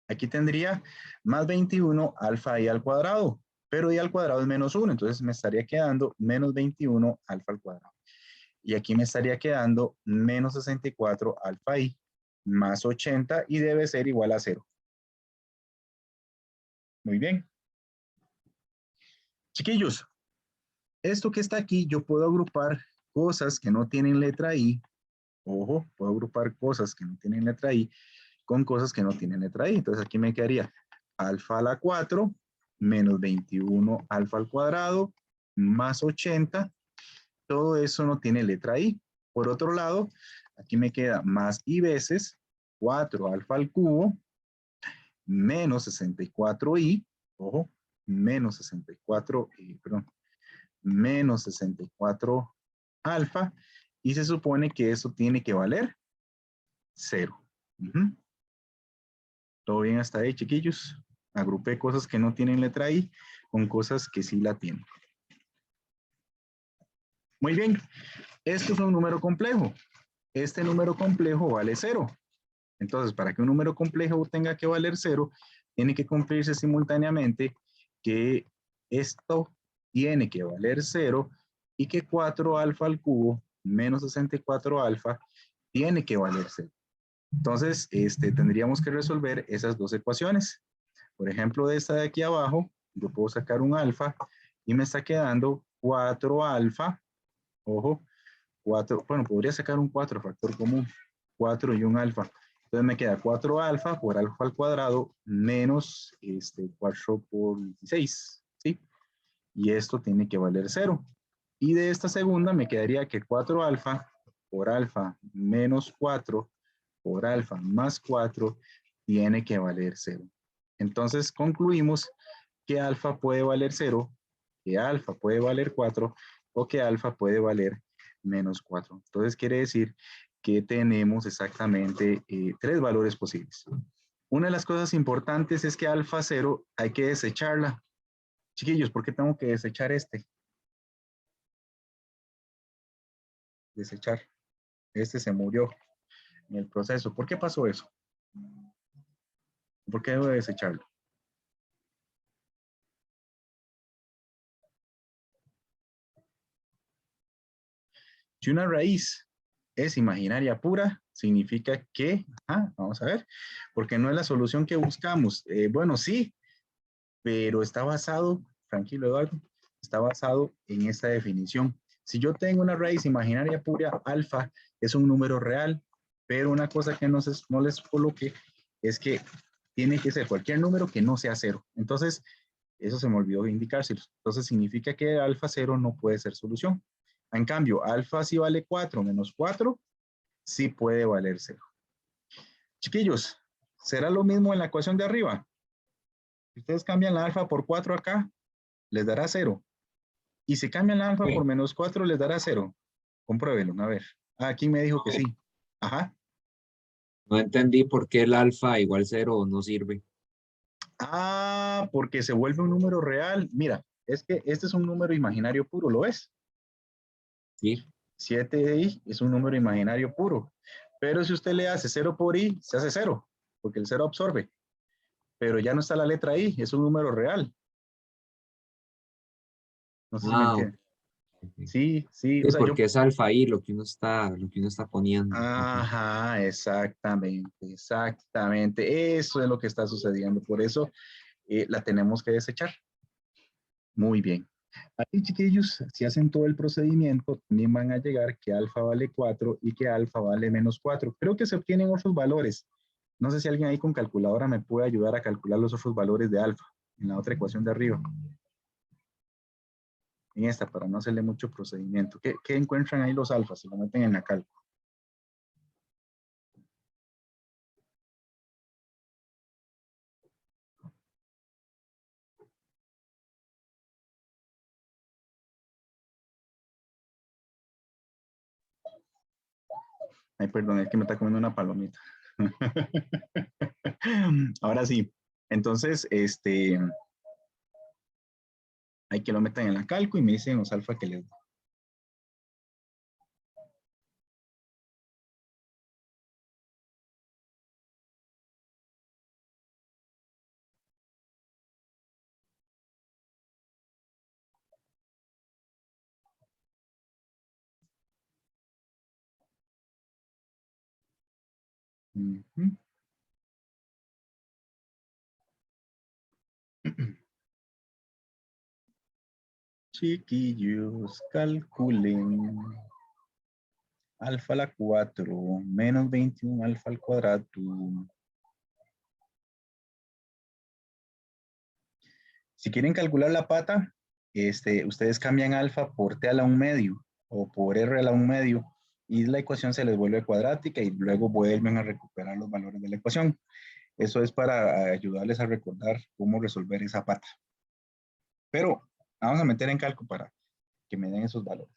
Aquí tendría más 21 alfa I al cuadrado, pero I al cuadrado es menos 1, entonces me estaría quedando menos 21 alfa al cuadrado. Y aquí me estaría quedando menos 64 alfa I más 80 y debe ser igual a 0. Muy bien. Chiquillos, esto que está aquí yo puedo agrupar cosas que no tienen letra I. Ojo, puedo agrupar cosas que no tienen letra I con cosas que no tienen letra I. Entonces aquí me quedaría alfa a la 4 menos 21 alfa al cuadrado más 80. Todo eso no tiene letra I. Por otro lado, aquí me queda más I veces 4 alfa al cubo menos 64i, ojo, menos 64, perdón, menos 64 alfa, y se supone que eso tiene que valer 0. ¿Todo bien hasta ahí, chiquillos? Agrupé cosas que no tienen letra I con cosas que sí la tienen. Muy bien, esto es un número complejo. Este número complejo vale 0. Entonces, para que un número complejo tenga que valer 0, tiene que cumplirse simultáneamente que esto tiene que valer 0 y que 4 alfa al cubo menos 64 alfa tiene que valer 0. Entonces, tendríamos que resolver esas dos ecuaciones. Por ejemplo, de esta de aquí abajo, yo puedo sacar un alfa y me está quedando 4 alfa, ojo, 4, bueno, podría sacar un 4, factor común, 4 y un alfa. Entonces me queda 4 alfa por alfa al cuadrado menos 4 por 16, ¿sí? Y esto tiene que valer 0. Y de esta segunda me quedaría que 4 alfa por alfa menos 4 por alfa más 4 tiene que valer 0. Entonces concluimos que alfa puede valer 0, que alfa puede valer 4 o que alfa puede valer menos 4. Entonces quiere decir que tenemos exactamente 3 valores posibles. Una de las cosas importantes es que alfa 0 hay que desecharla. Chiquillos, ¿por qué tengo que desechar este? Desechar. Este se murió en el proceso. ¿Por qué pasó eso? ¿Por qué debo desecharlo? Si una raíz es imaginaria pura, significa que, vamos a ver, porque no es la solución que buscamos. Bueno, sí, pero está basado, tranquilo Eduardo, está basado en esta definición. Si yo tengo una raíz imaginaria pura, alfa es un número real, pero una cosa que no les coloqué es que tiene que ser cualquier número que no sea 0. Entonces, eso se me olvidó indicárselo. Entonces, significa que alfa 0 no puede ser solución. En cambio, alfa si vale 4 menos 4, sí puede valer 0. Chiquillos, ¿será lo mismo en la ecuación de arriba? Si ustedes cambian la alfa por 4 acá, les dará 0. Y si cambian la alfa por menos 4, les dará 0. Compruébenlo, a ver. Aquí me dijo que sí. Ajá. No entendí por qué el alfa igual 0 no sirve. Porque se vuelve un número real. Mira, es que este es un número imaginario puro, ¿lo ves? Sí. 7i es un número imaginario puro. Pero si usted le hace 0 por i, se hace 0, porque el 0 absorbe. Pero ya no está la letra i, es un número real. No sé si me entienden. Okay. Sí, sí. Sí, porque es alfa i lo que uno está poniendo. Ajá, exactamente, exactamente. Eso es lo que está sucediendo. Por eso la tenemos que desechar. Muy bien. Ahí, chiquillos, si hacen todo el procedimiento, también van a llegar que alfa vale 4 y que alfa vale menos 4. Creo que se obtienen otros valores. No sé si alguien ahí con calculadora me puede ayudar a calcular los otros valores de alfa en la otra ecuación de arriba. En esta, para no hacerle mucho procedimiento. ¿Qué encuentran ahí los alfas? Se lo meten en la cálcula. Ay, perdón, es que me está comiendo una palomita. Ahora sí. Entonces, hay que lo metan en la calco y me dicen los alfa que les da. Uh-huh. Chiquillos, calculen. Alfa a la 4, menos 21 alfa al cuadrado. Si quieren calcular la pata, ustedes cambian alfa por t a la 1 medio o por r a la 1 medio y la ecuación se les vuelve cuadrática y luego vuelven a recuperar los valores de la ecuación. Eso es para ayudarles a recordar cómo resolver esa pata. Pero vamos a meter en cálculo para que me den esos valores.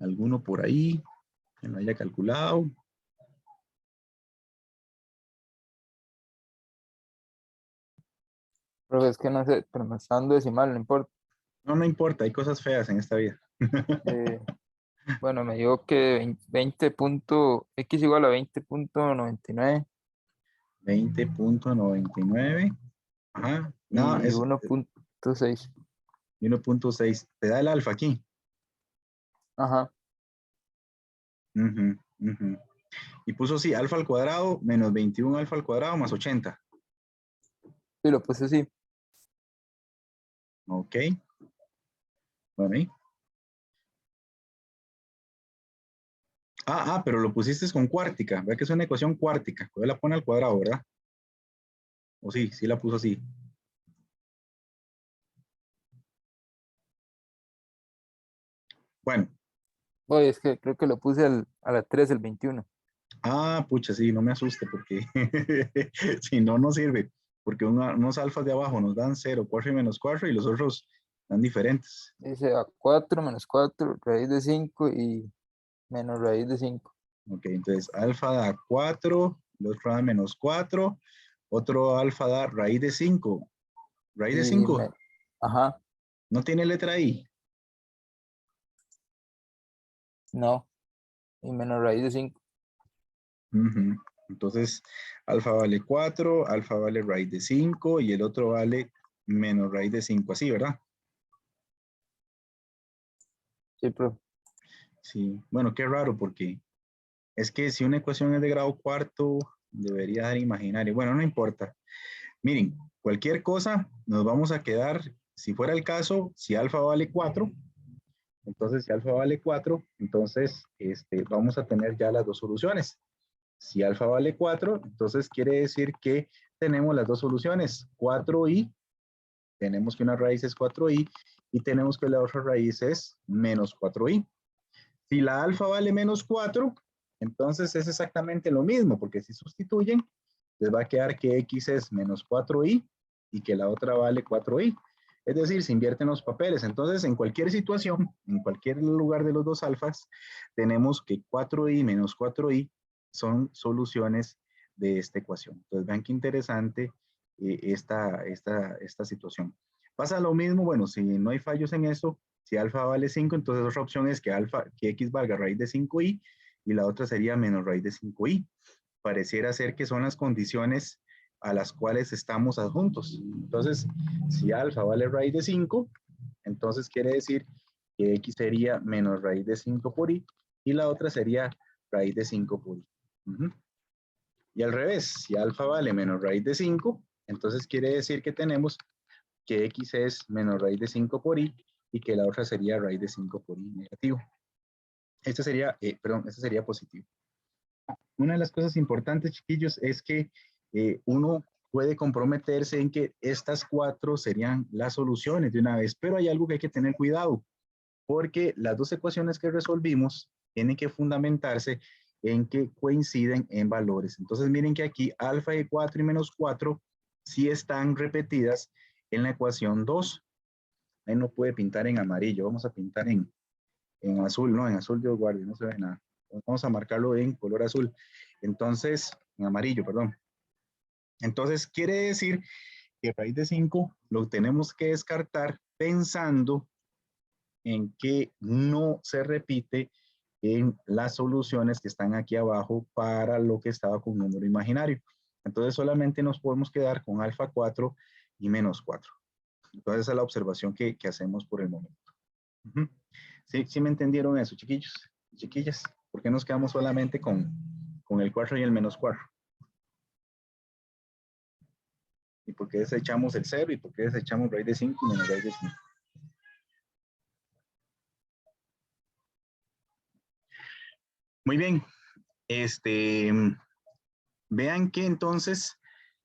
¿Alguno por ahí que no haya calculado? Pero es que no sé, pero me está dando decimal, no importa. No, no importa, hay cosas feas en esta vida. Bueno, me dijo que 20 punto, x igual a 20.99 20.99. Ajá. No, y es 1.6. 1.6. Te da el alfa aquí. Ajá. Y puso sí, alfa al cuadrado menos 21 alfa al cuadrado más 80. Sí, lo puse así. Ok. Bueno, ahí. Pero lo pusiste con cuártica. Ve que es una ecuación cuártica. Pues la pone al cuadrado, ¿verdad? O sí, sí la puso así. Bueno, Oye, es que creo que lo puse a la 3, el 21. Ah, pucha, sí, no me asuste porque si no, no sirve. Porque unos alfas de abajo nos dan 0, 4 y menos 4 y los otros dan diferentes. Dice a 4 menos 4 raíz de 5 y menos raíz de 5. Ok, entonces alfa da 4, el otro da menos 4, otro alfa da raíz de 5. Raíz de 5 Ajá, no tiene letra I. no. Y menos raíz de 5. Ujú. Entonces, alfa vale 4, alfa vale raíz de 5 y el otro vale menos raíz de 5, así, ¿verdad? Sí, profe. Sí, bueno, qué raro porque es que si una ecuación es de grado cuarto, debería dar imaginario. Bueno, no importa. Miren, cualquier cosa nos vamos a quedar, si fuera el caso, si alfa vale 4, entonces si alfa vale 4, entonces vamos a tener ya las dos soluciones. Si alfa vale 4, entonces quiere decir que tenemos las dos soluciones, 4i, tenemos que una raíz es 4i y tenemos que la otra raíz es menos 4i. Si la alfa vale menos 4, entonces es exactamente lo mismo, porque si sustituyen, les va a quedar que x es menos 4i y que la otra vale 4i. Es decir, se invierten los papeles. Entonces, en cualquier situación, en cualquier lugar de los dos alfas, tenemos que 4i menos 4i son soluciones de esta ecuación. Entonces, vean qué interesante esta situación. Pasa lo mismo, bueno, si no hay fallos en eso, si alfa vale 5, entonces otra opción es que x valga raíz de 5i y la otra sería menos raíz de 5i. Pareciera ser que son las condiciones a las cuales estamos adjuntos. Entonces, si alfa vale raíz de 5, entonces quiere decir que x sería menos raíz de 5 por i y la otra sería raíz de 5 por i. Y al revés, si alfa vale menos raíz de 5, entonces quiere decir que tenemos que x es menos raíz de 5 por i y que la otra sería raíz de 5 por i negativo. Este sería positivo. Una de las cosas importantes, chiquillos, es que uno puede comprometerse en que estas 4 serían las soluciones de una vez, pero hay algo que hay que tener cuidado, porque las dos ecuaciones que resolvimos tienen que fundamentarse en que coinciden en valores. Entonces miren que aquí alfa de 4 y menos 4 sí están repetidas en la ecuación 2. Ahí no puede pintar en amarillo, vamos a pintar en azul, no, en azul Dios guarde, no se ve nada. Vamos a marcarlo en color azul. Entonces, en amarillo, perdón. Entonces, quiere decir que raíz de 5 lo tenemos que descartar pensando en que no se repite en las soluciones que están aquí abajo para lo que estaba con número imaginario. Entonces, solamente nos podemos quedar con alfa 4 y menos 4. Entonces, esa es la observación que hacemos por el momento. ¿Sí me entendieron eso, chiquillos? Chiquillas, ¿por qué nos quedamos solamente con el 4 y el menos 4? ¿Y por qué desechamos el 0? ¿Y por qué desechamos raíz de 5 y menos raíz de 5? Muy bien. Vean que entonces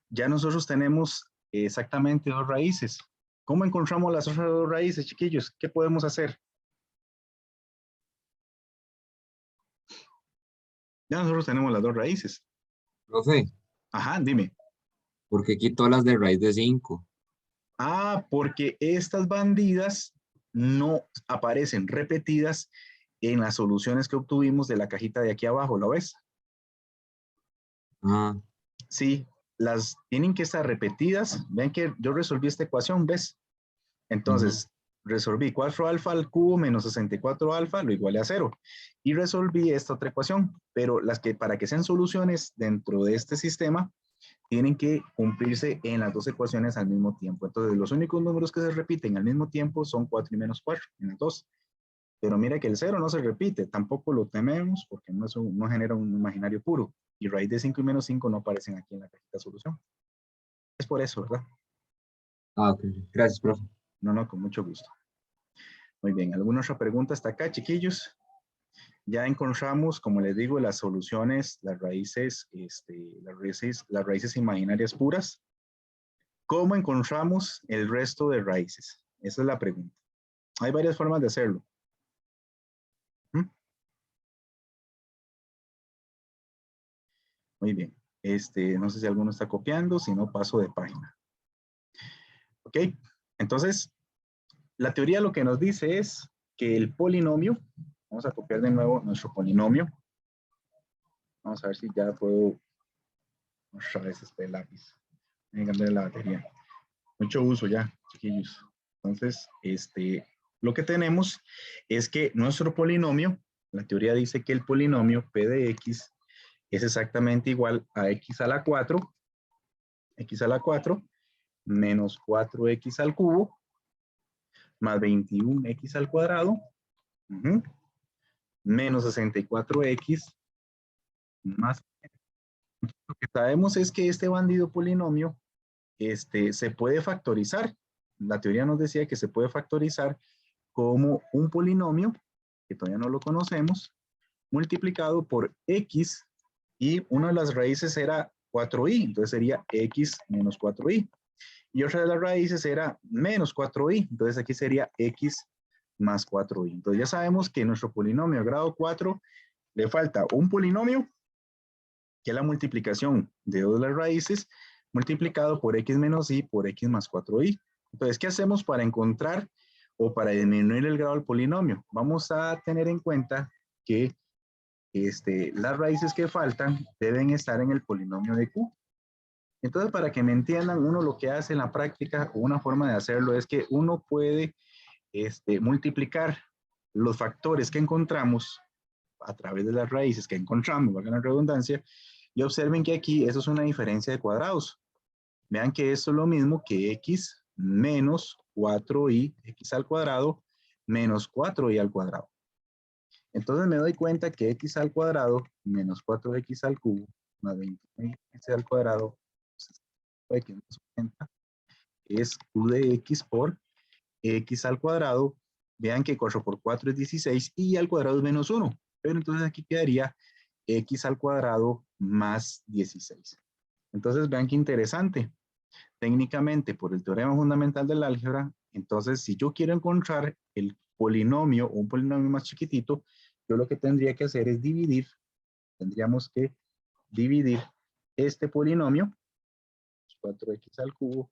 ya nosotros tenemos exactamente dos raíces. ¿Cómo encontramos las otras dos raíces, chiquillos? ¿Qué podemos hacer? Ya nosotros tenemos las dos raíces. Profe, Ajá, dime. ¿por qué quitó las de raíz de 5? Ah, porque estas bandidas no aparecen repetidas en las soluciones que obtuvimos de la cajita de aquí abajo, ¿lo ves? Ah, Sí, las tienen que estar repetidas. Ven que yo resolví esta ecuación, ¿ves? Entonces, resolví 4 alfa al cubo menos 64 alfa lo igual a 0. Y resolví esta otra ecuación, pero para que sean soluciones dentro de este sistema, tienen que cumplirse en las dos ecuaciones al mismo tiempo. Entonces, los únicos números que se repiten al mismo tiempo son 4 y menos 4, en las dos. Pero mira que el 0 no se repite, tampoco lo tememos porque no genera un imaginario puro. Y raíz de 5 y menos 5 no aparecen aquí en la cajita de solución. Es por eso, ¿verdad? ok. Gracias, profe. No, con mucho gusto. Muy bien, ¿alguna otra pregunta hasta acá, chiquillos? Ya encontramos, como les digo, las soluciones, las raíces imaginarias puras. ¿Cómo encontramos el resto de raíces? Esa es la pregunta. Hay varias formas de hacerlo. Muy bien. No sé si alguno está copiando, si no paso de página. Ok, entonces, la teoría lo que nos dice es que el polinomio, vamos a copiar de nuevo nuestro polinomio. Vamos a ver si ya puedo mostrar el lápiz. Voy a cambiar la batería. Mucho uso ya, chiquillos. Entonces, lo que tenemos es que nuestro polinomio, la teoría dice que el polinomio P de X es exactamente igual a X a la 4 menos 4X al cubo, más 21X al cuadrado, menos 64X, más. Lo que sabemos es que este bandido polinomio se puede factorizar. La teoría nos decía que se puede factorizar como un polinomio, que todavía no lo conocemos, multiplicado por X, y una de las raíces era 4i, entonces sería X menos 4i. Y otra de las raíces era menos 4i, entonces aquí sería X más 4i. Entonces ya sabemos que nuestro polinomio a grado 4 le falta un polinomio, que es la multiplicación de dos de las raíces, multiplicado por X menos i por X más 4i. Entonces, ¿qué hacemos para encontrar o para disminuir el grado del polinomio? Vamos a tener en cuenta que las raíces que faltan deben estar en el polinomio de Q. Entonces, para que me entiendan, uno lo que hace en la práctica, o una forma de hacerlo, es que uno puede multiplicar los factores que encontramos a través de las raíces que encontramos, valga la redundancia, y observen que aquí eso es una diferencia de cuadrados. Vean que esto es lo mismo que X menos 4i, X al cuadrado, menos 4i al cuadrado. Entonces me doy cuenta que X al cuadrado menos 4X al cubo más 20X al cuadrado X más 80 es Q de X por X al cuadrado. Vean que 4 por 4 es 16 y al cuadrado es menos 1. Pero entonces aquí quedaría X al cuadrado más 16. Entonces vean qué interesante. Técnicamente, por el teorema fundamental del álgebra, entonces si yo quiero encontrar el polinomio o un polinomio más chiquitito, yo lo que tendría que hacer es dividir, tendríamos que dividir este polinomio, 4x al cubo,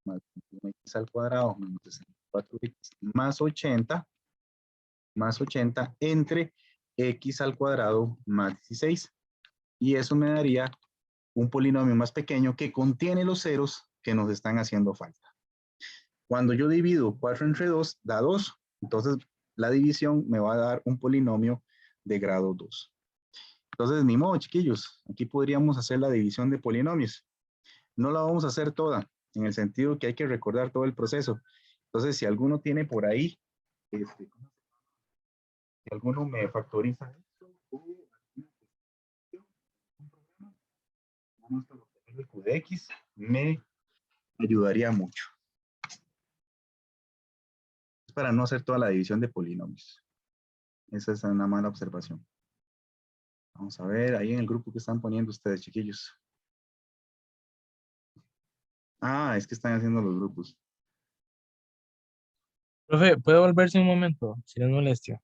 más 21x al cuadrado, menos 64x, más 80 entre x al cuadrado más 16. Y eso me daría un polinomio más pequeño que contiene los ceros que nos están haciendo falta. Cuando yo divido 4 entre 2, da 2. Entonces, la división me va a dar un polinomio de grado 2. Entonces, ni modo, chiquillos. Aquí podríamos hacer la división de polinomios. No la vamos a hacer toda, en el sentido que hay que recordar todo el proceso. Entonces, si alguno tiene por ahí, si alguno me factoriza esto, el Q de X, me ayudaría mucho. Es para no hacer toda la división de polinomios. Esa es una mala observación. Vamos a ver ahí en el grupo que están poniendo ustedes, chiquillos. Ah, es que están haciendo los grupos. Profe, ¿puede volverse un momento? Si no es molestia.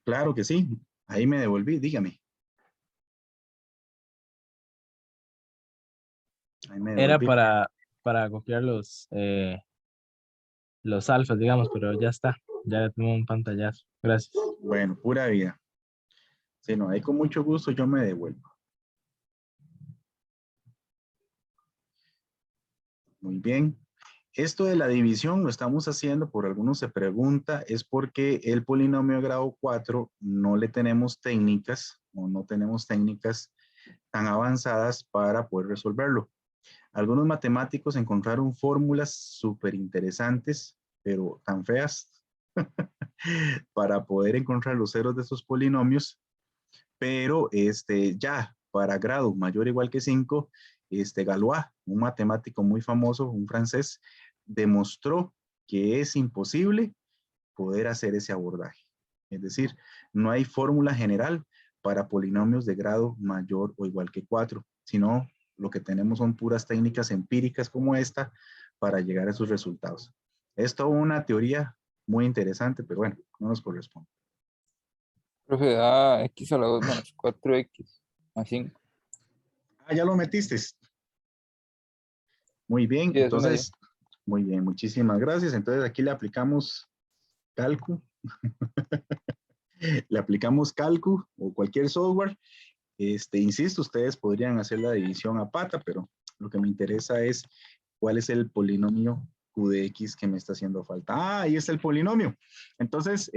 Claro que sí. Ahí me devolví, dígame. Ahí me Era devolví. para copiar los alfas, digamos, pero ya está. Ya tengo un pantallazo. Gracias. Bueno, pura vida. Si no, ahí con mucho gusto yo me devuelvo. Muy bien. Esto de la división lo estamos haciendo, por algunos se pregunta, es porque el polinomio de grado 4 no le tenemos técnicas o no tenemos técnicas tan avanzadas para poder resolverlo. Algunos matemáticos encontraron fórmulas súper interesantes, pero tan feas, para poder encontrar los ceros de esos polinomios, pero ya para grado mayor o igual que 5, Galois, un matemático muy famoso, un francés, demostró que es imposible poder hacer ese abordaje. Es decir, no hay fórmula general para polinomios de grado mayor o igual que 4, sino lo que tenemos son puras técnicas empíricas como esta para llegar a esos resultados. Es toda una teoría muy interesante, pero bueno, no nos corresponde. Profe, da x a la 2 menos 4x más 5. Ah, ya lo metiste. Muy bien, Sí, eso me dio. entonces, muy bien, muchísimas gracias. Entonces aquí le aplicamos Calcu, le aplicamos Calcu o cualquier software. Insisto, ustedes podrían hacer la división a pata, pero lo que me interesa es cuál es el polinomio Q de X que me está haciendo falta. Ah, ahí está el polinomio. Entonces,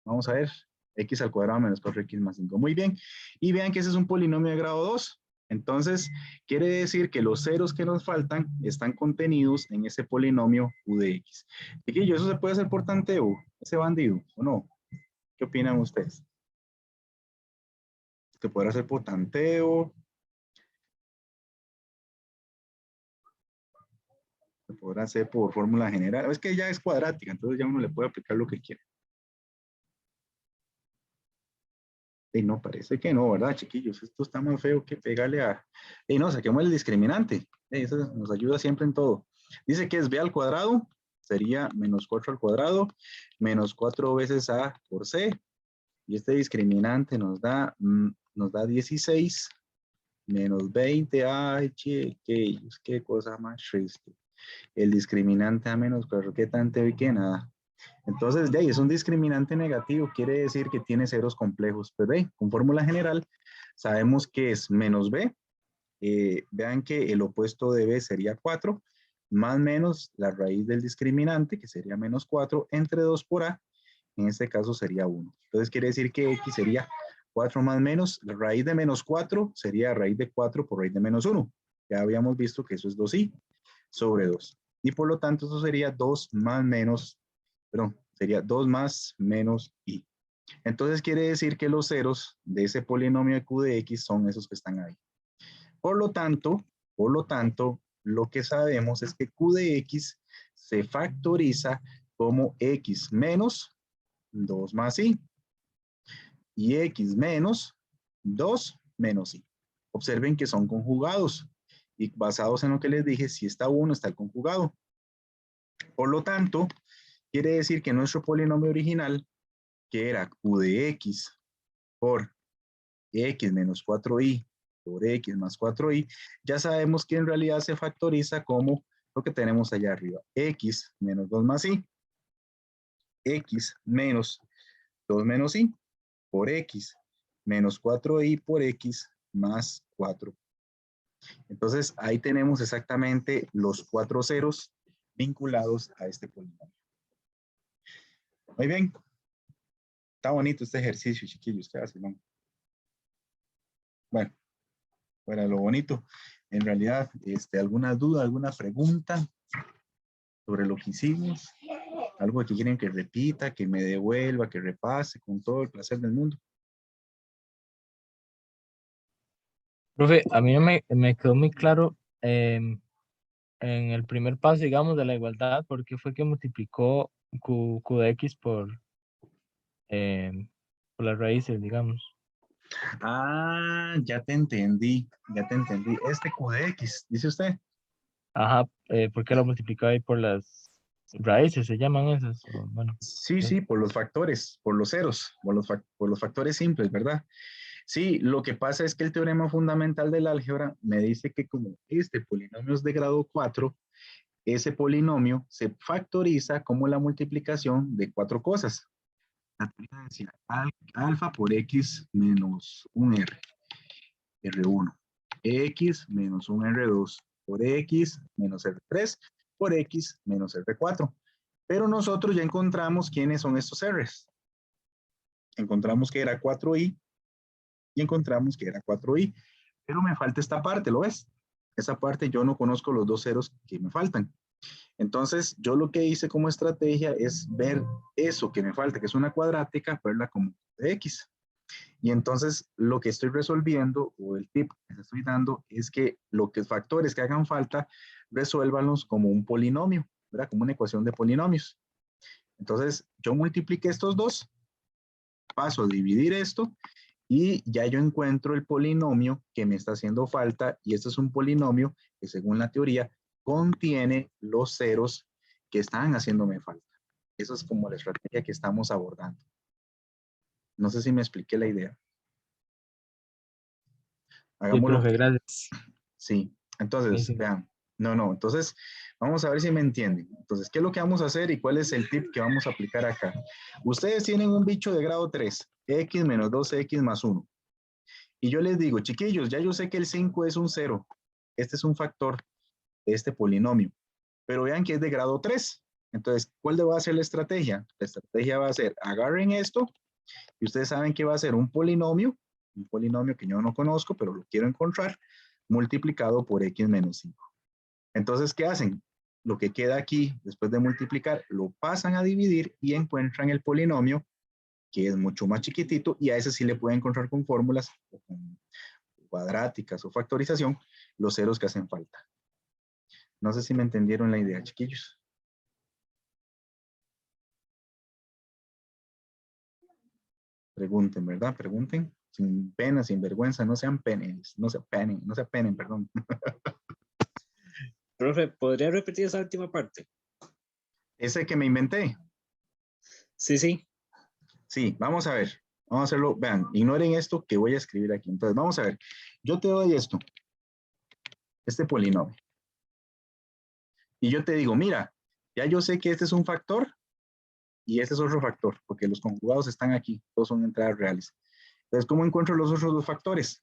vamos a ver, X al cuadrado menos 4X más 5. Muy bien. Y vean que ese es un polinomio de grado 2. Entonces, quiere decir que los ceros que nos faltan están contenidos en ese polinomio Q de X. Chiquillo, ¿eso se puede hacer por tanteo, ese bandido, o no? ¿Qué opinan ustedes? ¿Se podrá hacer por tanteo? ¿Se podrá hacer por fórmula general? Es que ya es cuadrática, entonces ya uno le puede aplicar lo que quiera. Y no, parece que no, ¿verdad, chiquillos? Esto está más feo que pegarle a... Y no, saquemos el discriminante. Eso nos ayuda siempre en todo. Dice que es b al cuadrado, sería menos 4 al cuadrado, menos 4 veces a por c. Y este discriminante nos da 16 menos 20. Ay, chiquillos, qué cosa más triste. El discriminante a menos 4, ¿qué tanto y qué nada? Entonces, de ahí es un discriminante negativo, quiere decir que tiene ceros complejos. Pues ve, con fórmula general, sabemos que es menos b. Vean que el opuesto de b sería 4, más menos la raíz del discriminante, que sería menos 4, entre 2 por a, en este caso sería 1. Entonces, quiere decir que x sería 4 más menos, la raíz de menos 4 sería raíz de 4 por raíz de menos 1. Ya habíamos visto que eso es 2i sobre 2. Y por lo tanto, eso sería 2 más menos, perdón, sería 2 más menos i. Entonces quiere decir que los ceros de ese polinomio de q de x son esos que están ahí. Por lo tanto, lo que sabemos es que q de x se factoriza como x menos 2 más i y x menos 2 menos i. Observen que son conjugados y basados en lo que les dije, si está uno, está el conjugado. Por lo tanto, quiere decir que nuestro polinomio original, que era q de x por x menos 4i por x más 4i, ya sabemos que en realidad se factoriza como lo que tenemos allá arriba, x menos 2 más i, x menos 2 menos i por x menos 4i por x más 4. Entonces, ahí tenemos exactamente los 4 ceros vinculados a este polinomio. Muy bien. Está bonito este ejercicio, chiquillos. ¿Qué hacen, no? Bueno, fuera lo bonito. En realidad, ¿alguna duda, alguna pregunta sobre lo que hicimos? ¿Algo que quieren que repita, que me devuelva, que repase con todo el placer del mundo? Profe, a mí no me quedó muy claro en el primer paso, digamos, de la igualdad, por qué fue que multiplicó Q de X por las raíces, digamos. Ah, ya te entendí, ya te entendí. Este Q de X, dice usted. Ajá, ¿por qué lo multiplicó ahí por las raíces? ¿Se llaman esas? O, bueno, Sí, sí. sí, por los factores, por los ceros, por los factores simples, ¿verdad? Sí, lo que pasa es que el teorema fundamental del álgebra me dice que como este polinomio es de grado 4, ese polinomio se factoriza como la multiplicación de 4 cosas. La teoría decía alfa por x menos un r, R1, x menos un R2 por x menos R3 por x menos R4. Pero nosotros ya encontramos quiénes son estos R's. Encontramos que era 4i y encontramos que era 4i. Pero me falta esta parte, ¿lo ves? Esa parte yo no conozco los dos ceros que me faltan. Entonces, yo lo que hice como estrategia es ver eso que me falta, que es una cuadrática, verla como de x. Y entonces, lo que estoy resolviendo, o el tip que les estoy dando, es que los factores que hagan falta, resuélvanlos como un polinomio, ¿verdad? Como una ecuación de polinomios. Entonces, yo multipliqué estos dos, paso a dividir esto, y ya yo encuentro el polinomio que me está haciendo falta, y este es un polinomio que según la teoría contiene los ceros que están haciéndome falta. Eso es como la estrategia que estamos abordando. No sé si me expliqué la idea. Hagámoslo. profe, gracias. Sí, entonces, Buenísimo. vean. No, entonces, vamos a ver si me entienden. Entonces, ¿qué es lo que vamos a hacer y cuál es el tip que vamos a aplicar acá? Ustedes tienen un bicho de grado 3, x menos 2x más 1. Y yo les digo, chiquillos, ya yo sé que el 5 es un 0. Este es un factor de este polinomio. Pero vean que es de grado 3. Entonces, ¿cuál va a ser la estrategia? La estrategia va a ser, agarren esto, y ustedes saben que va a ser un polinomio que yo no conozco, pero lo quiero encontrar, multiplicado por x menos 5. Entonces, ¿qué hacen? Lo que queda aquí, después de multiplicar, lo pasan a dividir y encuentran el polinomio, que es mucho más chiquitito, y a ese sí le pueden encontrar con fórmulas, o con cuadráticas o factorización, los ceros que hacen falta. No sé si me entendieron la idea, chiquillos. Pregunten, ¿verdad? Pregunten. Sin pena, sin vergüenza, no sean penes, no se apenen, perdón. Profe, ¿podría repetir esa última parte? Ese que me inventé. Sí, sí. Sí, vamos a ver. Vamos a hacerlo. Vean, ignoren esto que voy a escribir aquí. Entonces, vamos a ver. Yo te doy esto. Este polinomio. Y yo te digo, mira, ya yo sé que este es un factor y este es otro factor, porque los conjugados están aquí. Todos son entradas reales. Entonces, ¿cómo encuentro los otros dos factores?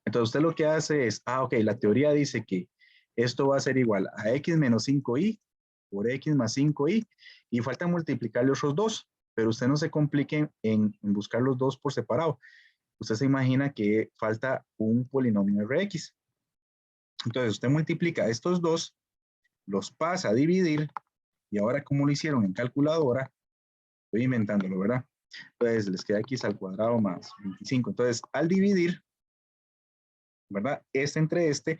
Entonces, usted lo que hace es, ok, la teoría dice que esto va a ser igual a x menos 5y por x más 5y, y falta multiplicarle otros dos, pero usted no se complique en buscar los dos por separado. Usted se imagina que falta un polinomio Rx. Entonces, usted multiplica estos dos, los pasa a dividir, y ahora como lo hicieron en calculadora, estoy inventándolo, ¿verdad? Entonces, les queda x al cuadrado más 25. Entonces, al dividir, ¿verdad? Este entre este,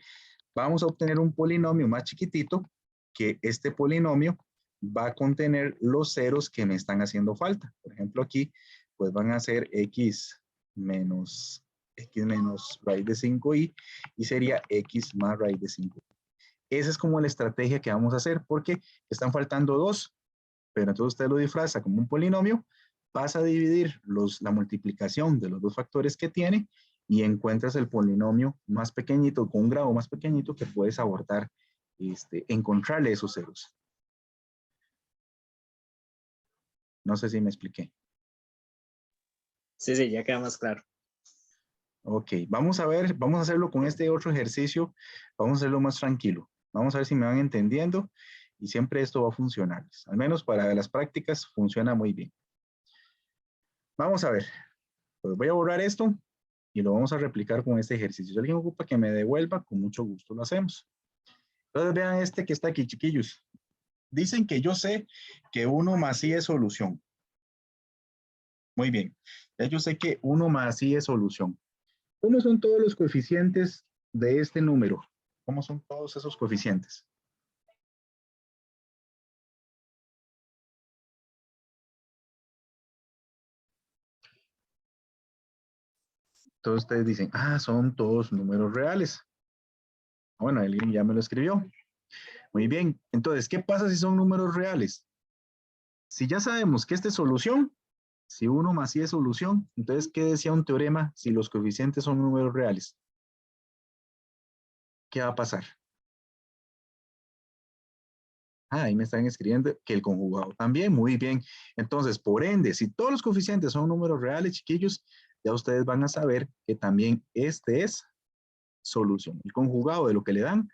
vamos a obtener un polinomio más chiquitito, que este polinomio va a contener los ceros que me están haciendo falta. Por ejemplo, aquí, pues van a ser x menos raíz de 5y, y sería x más raíz de 5. Esa es como la estrategia que vamos a hacer, porque están faltando dos, pero entonces usted lo disfraza como un polinomio, pasa a dividir la multiplicación de los dos factores que tiene, y encuentras el polinomio más pequeñito, con un grado más pequeñito, que puedes abordar, encontrarle esos ceros. No sé si me expliqué. Sí, sí, ya queda más claro. Ok, vamos a ver, vamos a hacerlo con este otro ejercicio, vamos a hacerlo más tranquilo. Vamos a ver si me van entendiendo, y siempre esto va a funcionar. Al menos para las prácticas funciona muy bien. Vamos a ver, pues voy a borrar esto y lo vamos a replicar con este ejercicio. Si alguien ocupa que me devuelva, con mucho gusto lo hacemos. Entonces vean este que está aquí, chiquillos. Dicen que yo sé que 1 más i es solución. Muy bien. Ya yo sé que 1 más i es solución. ¿Cómo son todos los coeficientes de este número? ¿Cómo son todos esos coeficientes? Entonces ustedes dicen, son todos números reales. Bueno, alguien ya me lo escribió. Muy bien. Entonces, ¿qué pasa si son números reales? Si ya sabemos que esta es solución, si 1 más i es solución, entonces, ¿qué decía un teorema si los coeficientes son números reales? ¿Qué va a pasar? Ahí me están escribiendo que el conjugado también, muy bien. Entonces, por ende, si todos los coeficientes son números reales, chiquillos, ya ustedes van a saber que también este es solución. El conjugado de lo que le dan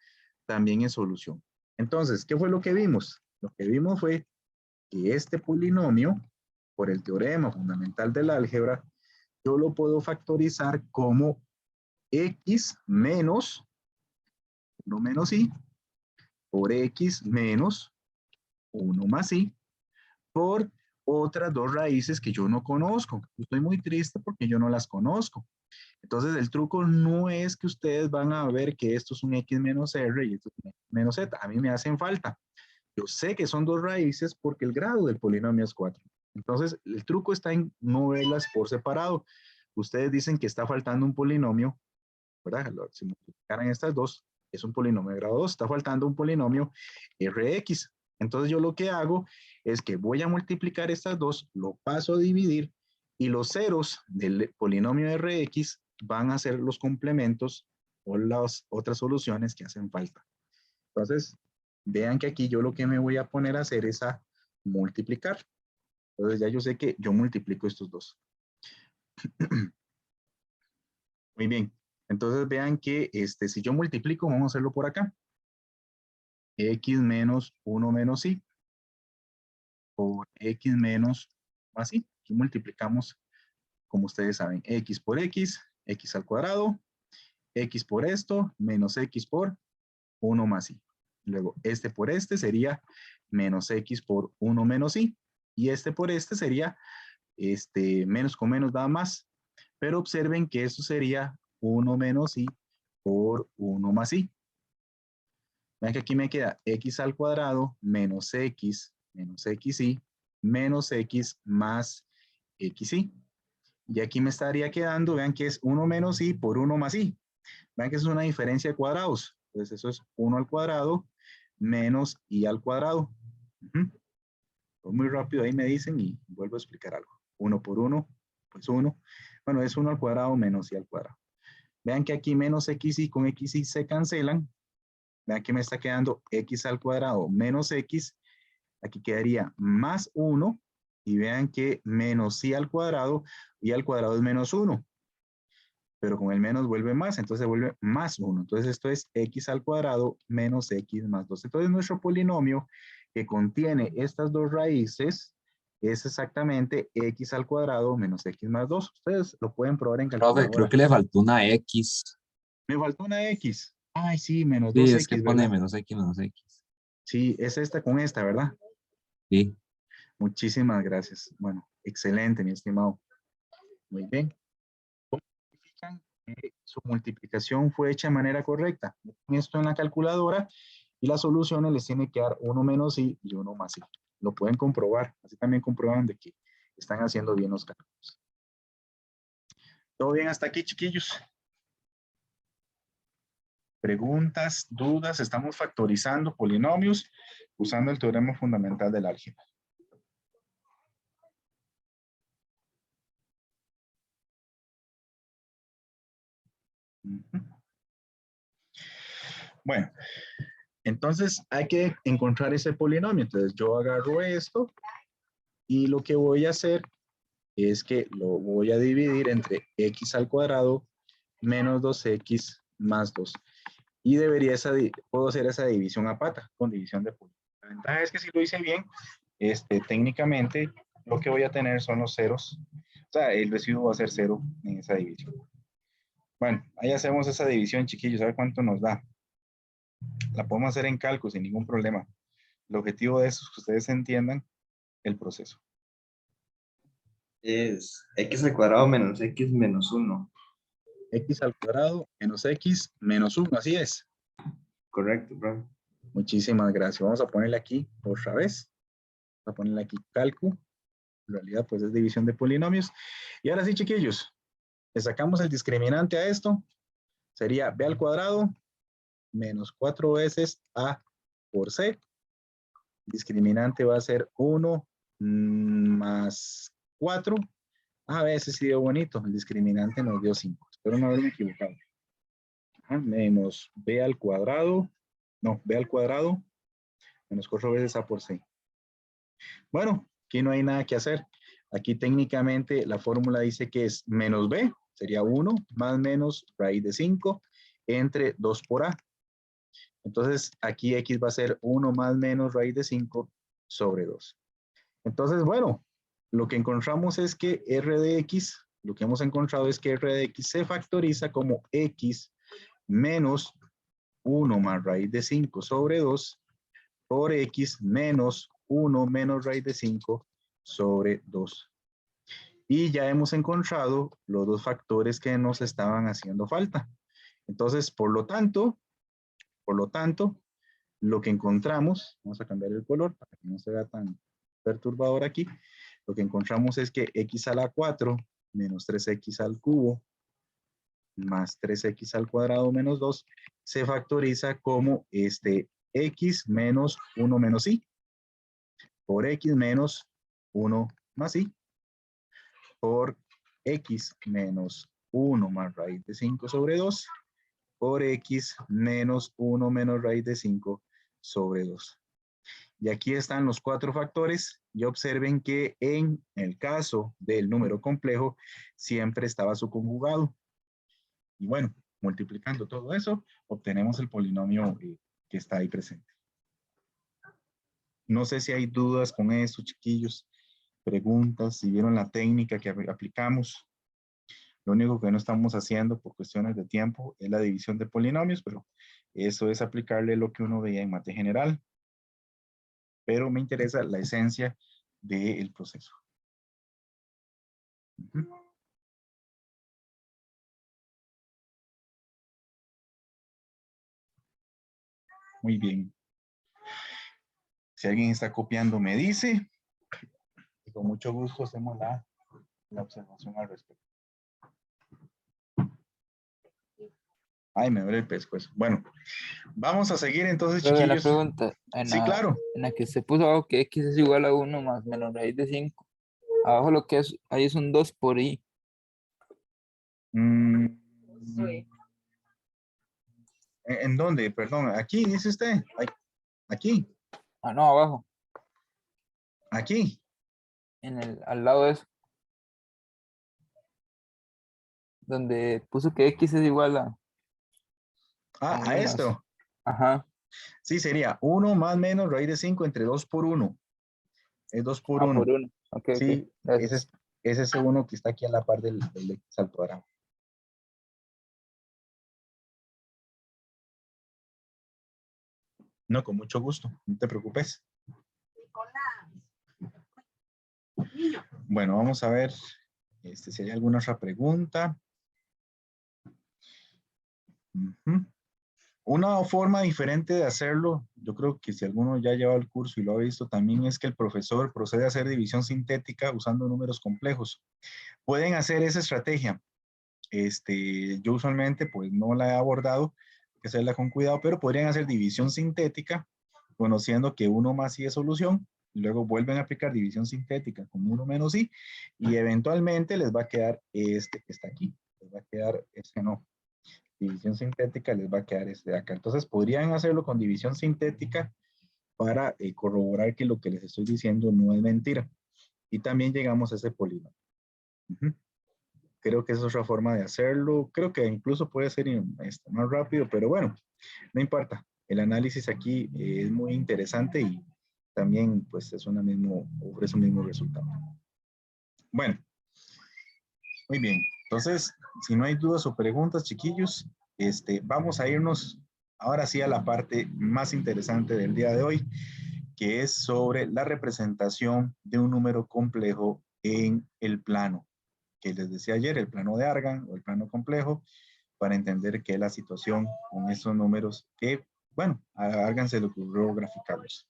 también es solución. Entonces, ¿qué fue lo que vimos? Lo que vimos fue que este polinomio, por el teorema fundamental del álgebra, yo lo puedo factorizar como x menos 1 menos i por x menos 1 más i por otras dos raíces que yo no conozco. Estoy muy triste porque yo no las conozco. Entonces, el truco no es que ustedes van a ver que esto es un x menos r y esto es un x menos z. A mí me hacen falta. Yo sé que son dos raíces porque el grado del polinomio es 4. Entonces, el truco está en no verlas por separado. Ustedes dicen que está faltando un polinomio, ¿verdad? Si multiplicaran estas dos, es un polinomio de grado 2. Está faltando un polinomio Rx. Entonces, yo lo que hago es que voy a multiplicar estas dos, lo paso a dividir, y los ceros del polinomio Rx van a ser los complementos o las otras soluciones que hacen falta. Entonces, vean que aquí yo lo que me voy a poner a hacer es a multiplicar. Entonces ya yo sé que yo multiplico estos dos. Muy bien. Entonces vean que si yo multiplico, vamos a hacerlo por acá. X menos 1 menos y por X menos más y. Aquí multiplicamos, como ustedes saben, X por X, X al cuadrado, X por esto, menos X por 1 más y. Luego, este por este sería menos X por 1 menos y. Y este por este sería menos con menos da más. Pero observen que esto sería 1 menos y por 1 más y. Vean que aquí me queda X al cuadrado menos X y menos X más XY. Y aquí me estaría quedando, vean que es 1 menos y por 1 más y. Vean que eso es una diferencia de cuadrados. Entonces eso es 1 al cuadrado menos y al cuadrado. Muy rápido ahí me dicen y vuelvo a explicar algo. 1 por 1, pues 1. Bueno, es 1 al cuadrado menos y al cuadrado. Vean que aquí menos XY con XY se cancelan. Vean que me está quedando X al cuadrado menos X. Aquí quedaría más 1. Y vean que menos y al cuadrado es menos 1. Pero con el menos vuelve más, entonces vuelve más 1. Entonces esto es X al cuadrado menos X más 2. Entonces nuestro polinomio que contiene estas dos raíces es exactamente X al cuadrado menos X más 2. Ustedes lo pueden probar en Profe, creo calculadora. que le faltó una X. Me faltó una X. Ay, sí, menos Sí, 2X, es que pone ¿verdad? menos X, menos X. Sí, es esta con esta, ¿verdad? Sí. Muchísimas gracias. Bueno, excelente, mi estimado. Muy bien. ¿Cómo verifican que su multiplicación fue hecha de manera correcta? Meten esto en la calculadora y las soluciones les tiene que dar 1 menos y 1 más y. Lo pueden comprobar. Así también comprueban de que están haciendo bien los cálculos. ¿Todo bien hasta aquí, chiquillos? Preguntas, dudas. Estamos factorizando polinomios usando el teorema fundamental del álgebra. Bueno, entonces hay que encontrar ese polinomio. Entonces yo agarro esto y lo que voy a hacer es que lo voy a dividir entre x al cuadrado menos 2x más 2. Y puedo hacer esa división a pata con división de polinomio. La ventaja es que si lo hice bien, técnicamente lo que voy a tener son los ceros. O sea, el residuo va a ser 0 en esa división. Bueno, ahí hacemos esa división, chiquillos. A ver cuánto nos da. La podemos hacer en cálculo sin ningún problema. El objetivo de eso es que ustedes entiendan el proceso. Es x al cuadrado menos x menos 1. X al cuadrado menos x menos 1, así es. Correcto, profe. Muchísimas gracias. Vamos a ponerle aquí otra vez. Vamos a ponerle aquí cálculo. En realidad, pues es división de polinomios. Y ahora sí, chiquillos, le sacamos el discriminante a esto. Sería b al cuadrado menos 4 veces a por c. Discriminante va a ser 1 más 4. A veces sí dio bonito. El discriminante nos dio 5. Espero no haberme equivocado. Menos b al cuadrado. No, b al cuadrado menos 4 veces a por c. Bueno, aquí no hay nada que hacer. Aquí técnicamente la fórmula dice que es menos b, sería 1 más menos raíz de 5 entre 2 por a. Entonces aquí x va a ser 1 más menos raíz de 5 sobre 2. Entonces, bueno, lo que encontramos es que r de x, lo que hemos encontrado es que r de x se factoriza como x menos 1 más raíz de 5 sobre 2 por x menos 1 menos raíz de 5 sobre 2. Y ya hemos encontrado los dos factores que nos estaban haciendo falta. Entonces, por lo tanto, lo que encontramos, vamos a cambiar el color para que no se vea tan perturbador aquí, lo que encontramos es que x a la 4 menos 3x al cubo más 3x al cuadrado menos 2 se factoriza como x menos 1 menos y por x menos 1 más y por x menos 1 más raíz de 5 sobre 2 por x menos 1 menos raíz de 5 sobre 2. Y aquí están los 4 factores y observen que en el caso del número complejo siempre estaba su conjugado. Y bueno, multiplicando todo eso, obtenemos el polinomio que está ahí presente. No sé si hay dudas con eso, chiquillos, preguntas, si vieron la técnica que aplicamos. Lo único que no estamos haciendo por cuestiones de tiempo es la división de polinomios, pero eso es aplicarle lo que uno veía en mate general. Pero me interesa la esencia del proceso. Muy bien. Si alguien está copiando, me dice. Y con mucho gusto hacemos la observación al respecto. Ay, me duele el pescuezo. Bueno, vamos a seguir entonces, Pero de la chiquillos. pregunta, Sí, claro. en la que se puso abajo que x es igual a 1 más menos raíz de 5. Abajo lo que es, ahí es un 2 por i. ¿En dónde? Perdón, aquí dice usted. Ay, aquí. Ah, no, abajo, Aquí. al lado de eso. Donde puso que x es igual a Ah, uno a más. esto. Ajá. Sí, sería 1 más menos raíz de 5 entre 2 por 1. Es 2 por 1. Por 1. Ok, Sí, ok. Gracias. ese es uno que está aquí a la par del X al cuadrado. No, con mucho gusto, no te preocupes. Bueno, vamos a ver si hay alguna otra pregunta. Una forma diferente de hacerlo, yo creo que si alguno ya ha llevado el curso y lo ha visto también, es que el profesor procede a hacer división sintética usando números complejos. Pueden hacer esa estrategia. Yo usualmente pues no la he abordado, hay que hacerla con cuidado, pero podrían hacer división sintética conociendo que 1 más i es solución, luego vuelven a aplicar división sintética con 1 menos i y eventualmente les va a quedar este que está aquí, les va a quedar este no. División sintética les va a quedar este de acá. Entonces podrían hacerlo con división sintética para corroborar que lo que les estoy diciendo no es mentira. Y también llegamos a ese polinomio. Creo que esa es otra forma de hacerlo. Creo que incluso puede ser más rápido, pero bueno, no importa. El análisis aquí es muy interesante y también pues ofrece un mismo resultado. Bueno, muy bien. Entonces, si no hay dudas o preguntas, chiquillos, vamos a irnos ahora sí a la parte más interesante del día de hoy, que es sobre la representación de un número complejo en el plano, que les decía ayer, el plano de Argand o el plano complejo, para entender qué es la situación con estos números que, bueno, a Argand se le ocurrió graficarlos.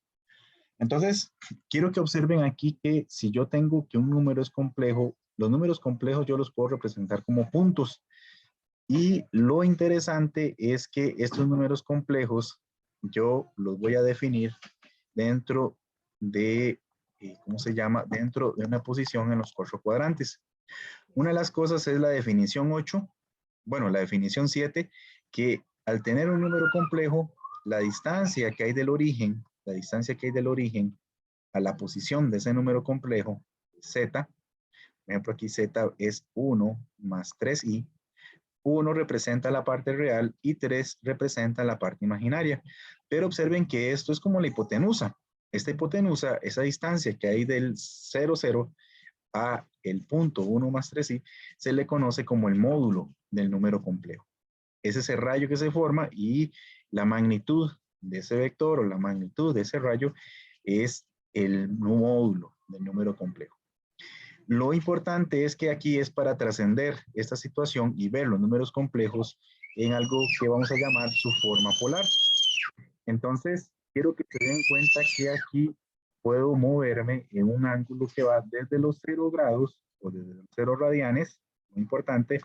Entonces, quiero que observen aquí que si yo tengo que un número es complejo, los números complejos yo los puedo representar como puntos. Y lo interesante es que estos números complejos yo los voy a definir dentro de, ¿cómo se llama? Dentro de una posición en los 4 cuadrantes. Una de las cosas es la definición 8, bueno, la definición 7, que al tener un número complejo, la distancia que hay del origen a la posición de ese número complejo, z, por ejemplo aquí z es 1 más 3i, 1 representa la parte real y 3 representa la parte imaginaria. Pero observen que esto es como la hipotenusa. Esta hipotenusa, esa distancia que hay del 0, 0 a el punto 1 más 3i, se le conoce como el módulo del número complejo. Es ese rayo que se forma y la magnitud de ese vector o la magnitud de ese rayo es el módulo del número complejo. Lo importante es que aquí es para trascender esta situación y ver los números complejos en algo que vamos a llamar su forma polar. Entonces, quiero que se den cuenta que aquí puedo moverme en un ángulo que va desde los 0 grados o desde los 0 radianes, muy importante,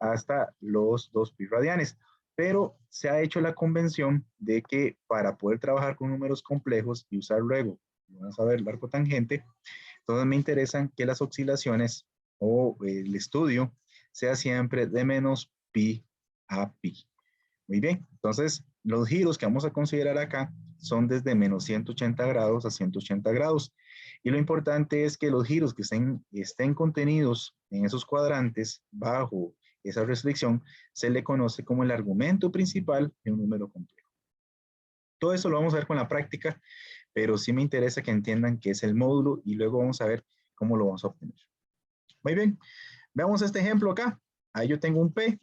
hasta los 2 pi radianes. Pero se ha hecho la convención de que para poder trabajar con números complejos y usar luego, vamos a ver el arco tangente, entonces me interesan que las oscilaciones o el estudio sea siempre de menos pi a pi. Muy bien, entonces los giros que vamos a considerar acá son desde menos 180 grados a 180 grados. Y lo importante es que los giros que estén contenidos en esos cuadrantes bajo esa restricción se le conoce como el argumento principal de un número complejo. Todo eso lo vamos a ver con la práctica, pero sí me interesa que entiendan qué es el módulo y luego vamos a ver cómo lo vamos a obtener. Muy bien, veamos este ejemplo acá. Ahí yo tengo un P,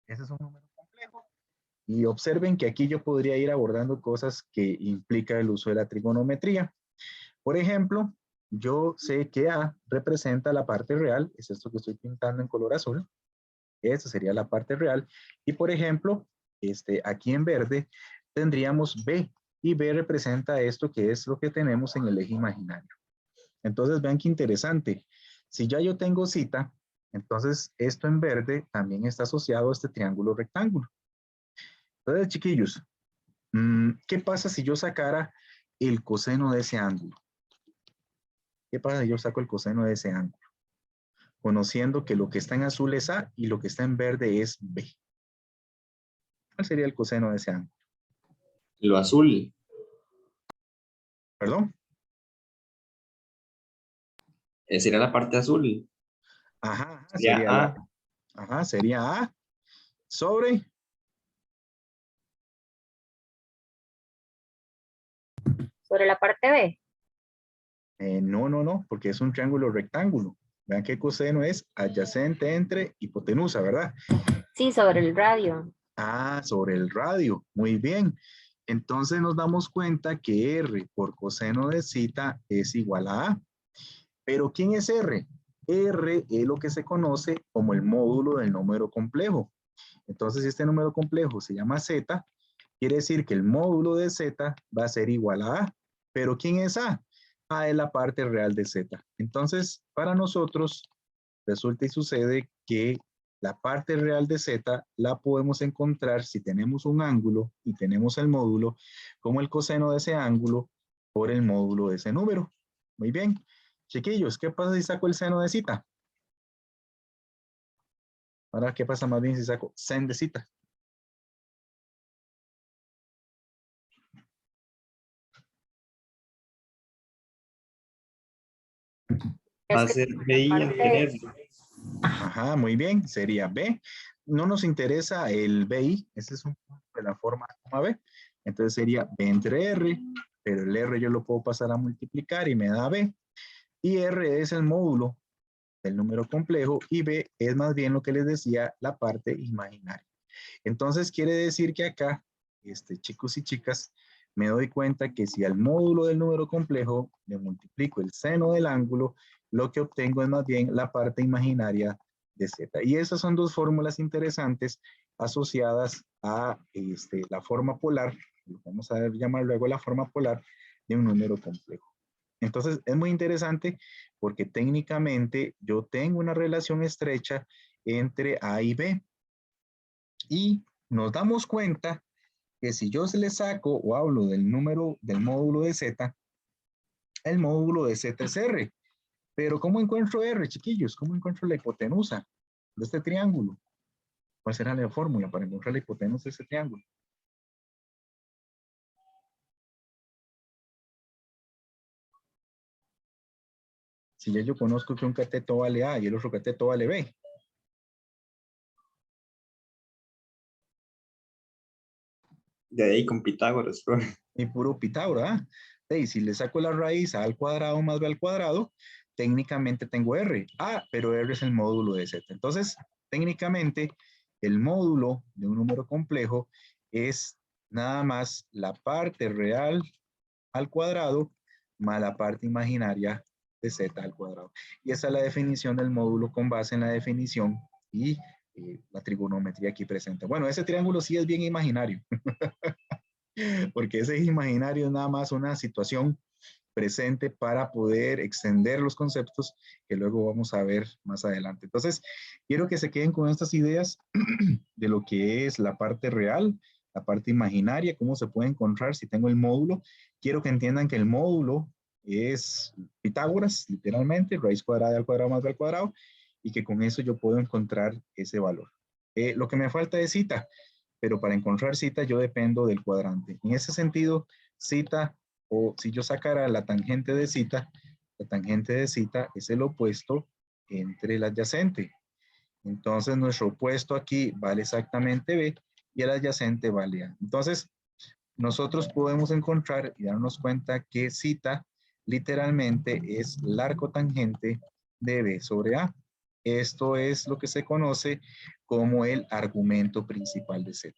ese es un número complejo, y observen que aquí yo podría ir abordando cosas que implica el uso de la trigonometría. Por ejemplo, yo sé que A representa la parte real, es esto que estoy pintando en color azul, esa sería la parte real, y por ejemplo, aquí en verde tendríamos B, y B representa esto que es lo que tenemos en el eje imaginario. Entonces vean qué interesante, si ya yo tengo cita, entonces esto en verde también está asociado a este triángulo rectángulo. Entonces, chiquillos, ¿qué pasa si yo sacara el coseno de ese ángulo? ¿Qué pasa si yo saco el coseno de ese ángulo? Conociendo que lo que está en azul es A y lo que está en verde es B. ¿Cuál sería el coseno de ese ángulo? Lo azul. ¿Perdón? Sería la parte azul. Ajá, Sería sería A. sería A sobre Sobre la parte B. no, porque es un triángulo rectángulo. Vean que coseno es adyacente entre hipotenusa, ¿verdad? Sí, sobre el radio. Ah, sobre el radio. Muy bien. Entonces nos damos cuenta que R por coseno de cita es igual a A. ¿Pero quién es R? R es lo que se conoce como el módulo del número complejo. Entonces, si este número complejo se llama Z, quiere decir que el módulo de Z va a ser igual a A. ¿Pero quién es A? A es la parte real de Z. Entonces, para nosotros, resulta y sucede que la parte real de Z la podemos encontrar si tenemos un ángulo y tenemos el módulo como el coseno de ese ángulo por el módulo de ese número. Muy bien. Chiquillos, ¿qué pasa si saco el seno de cita? Ahora, ¿qué pasa más bien si saco sen de cita? Va Es a que ser la BI entre parte, R. Ajá, muy bien, sería B. No nos interesa el BI, ese es un punto de la forma coma B. Entonces sería B entre R, pero el R yo lo puedo pasar a multiplicar y me da B. Y R es el módulo del número complejo y B es más bien lo que les decía, la parte imaginaria. Entonces quiere decir que acá, chicos y chicas, me doy cuenta que si al módulo del número complejo le multiplico el seno del ángulo, lo que obtengo es más bien la parte imaginaria de Z. Y esas son dos fórmulas interesantes asociadas a la forma polar, lo vamos a llamar luego la forma polar de un número complejo. Entonces es muy interesante porque técnicamente yo tengo una relación estrecha entre A y B. Y nos damos cuenta que si yo se le saco o hablo del número del módulo de Z, el módulo de Z es R. Pero ¿cómo encuentro R, chiquillos? ¿Cómo encuentro la hipotenusa de este triángulo? ¿Cuál será la fórmula para encontrar la hipotenusa de este triángulo? Si ya yo conozco que un cateto vale A y el otro cateto vale B. De ahí con Pitágoras, bro. Y puro Pitágoras, ¿ah? Y si le saco la raíz A al cuadrado más B al cuadrado, técnicamente tengo R. Ah, pero R es el módulo de Z. Entonces, técnicamente, el módulo de un número complejo es nada más la parte real al cuadrado más la parte imaginaria de Z al cuadrado. Y esa es la definición del módulo con base en la definición y la trigonometría aquí presente. Bueno, ese triángulo sí es bien imaginario. Porque ese imaginario es nada más una situación presente para poder extender los conceptos que luego vamos a ver más adelante. Entonces, quiero que se queden con estas ideas de lo que es la parte real, la parte imaginaria, cómo se puede encontrar si tengo el módulo. Quiero que entiendan que el módulo es Pitágoras, literalmente, raíz cuadrada al cuadrado más b al cuadrado, y que con eso yo puedo encontrar ese valor. Lo que me falta es zeta, pero para encontrar zeta yo dependo del cuadrante. En ese sentido, zeta, o si yo sacara la tangente de zeta, la tangente de zeta es el opuesto entre el adyacente. Entonces, nuestro opuesto aquí vale exactamente B y el adyacente vale A. Entonces, nosotros podemos encontrar y darnos cuenta que zeta literalmente es el arco tangente de B sobre A. Esto es lo que se conoce como el argumento principal de Z.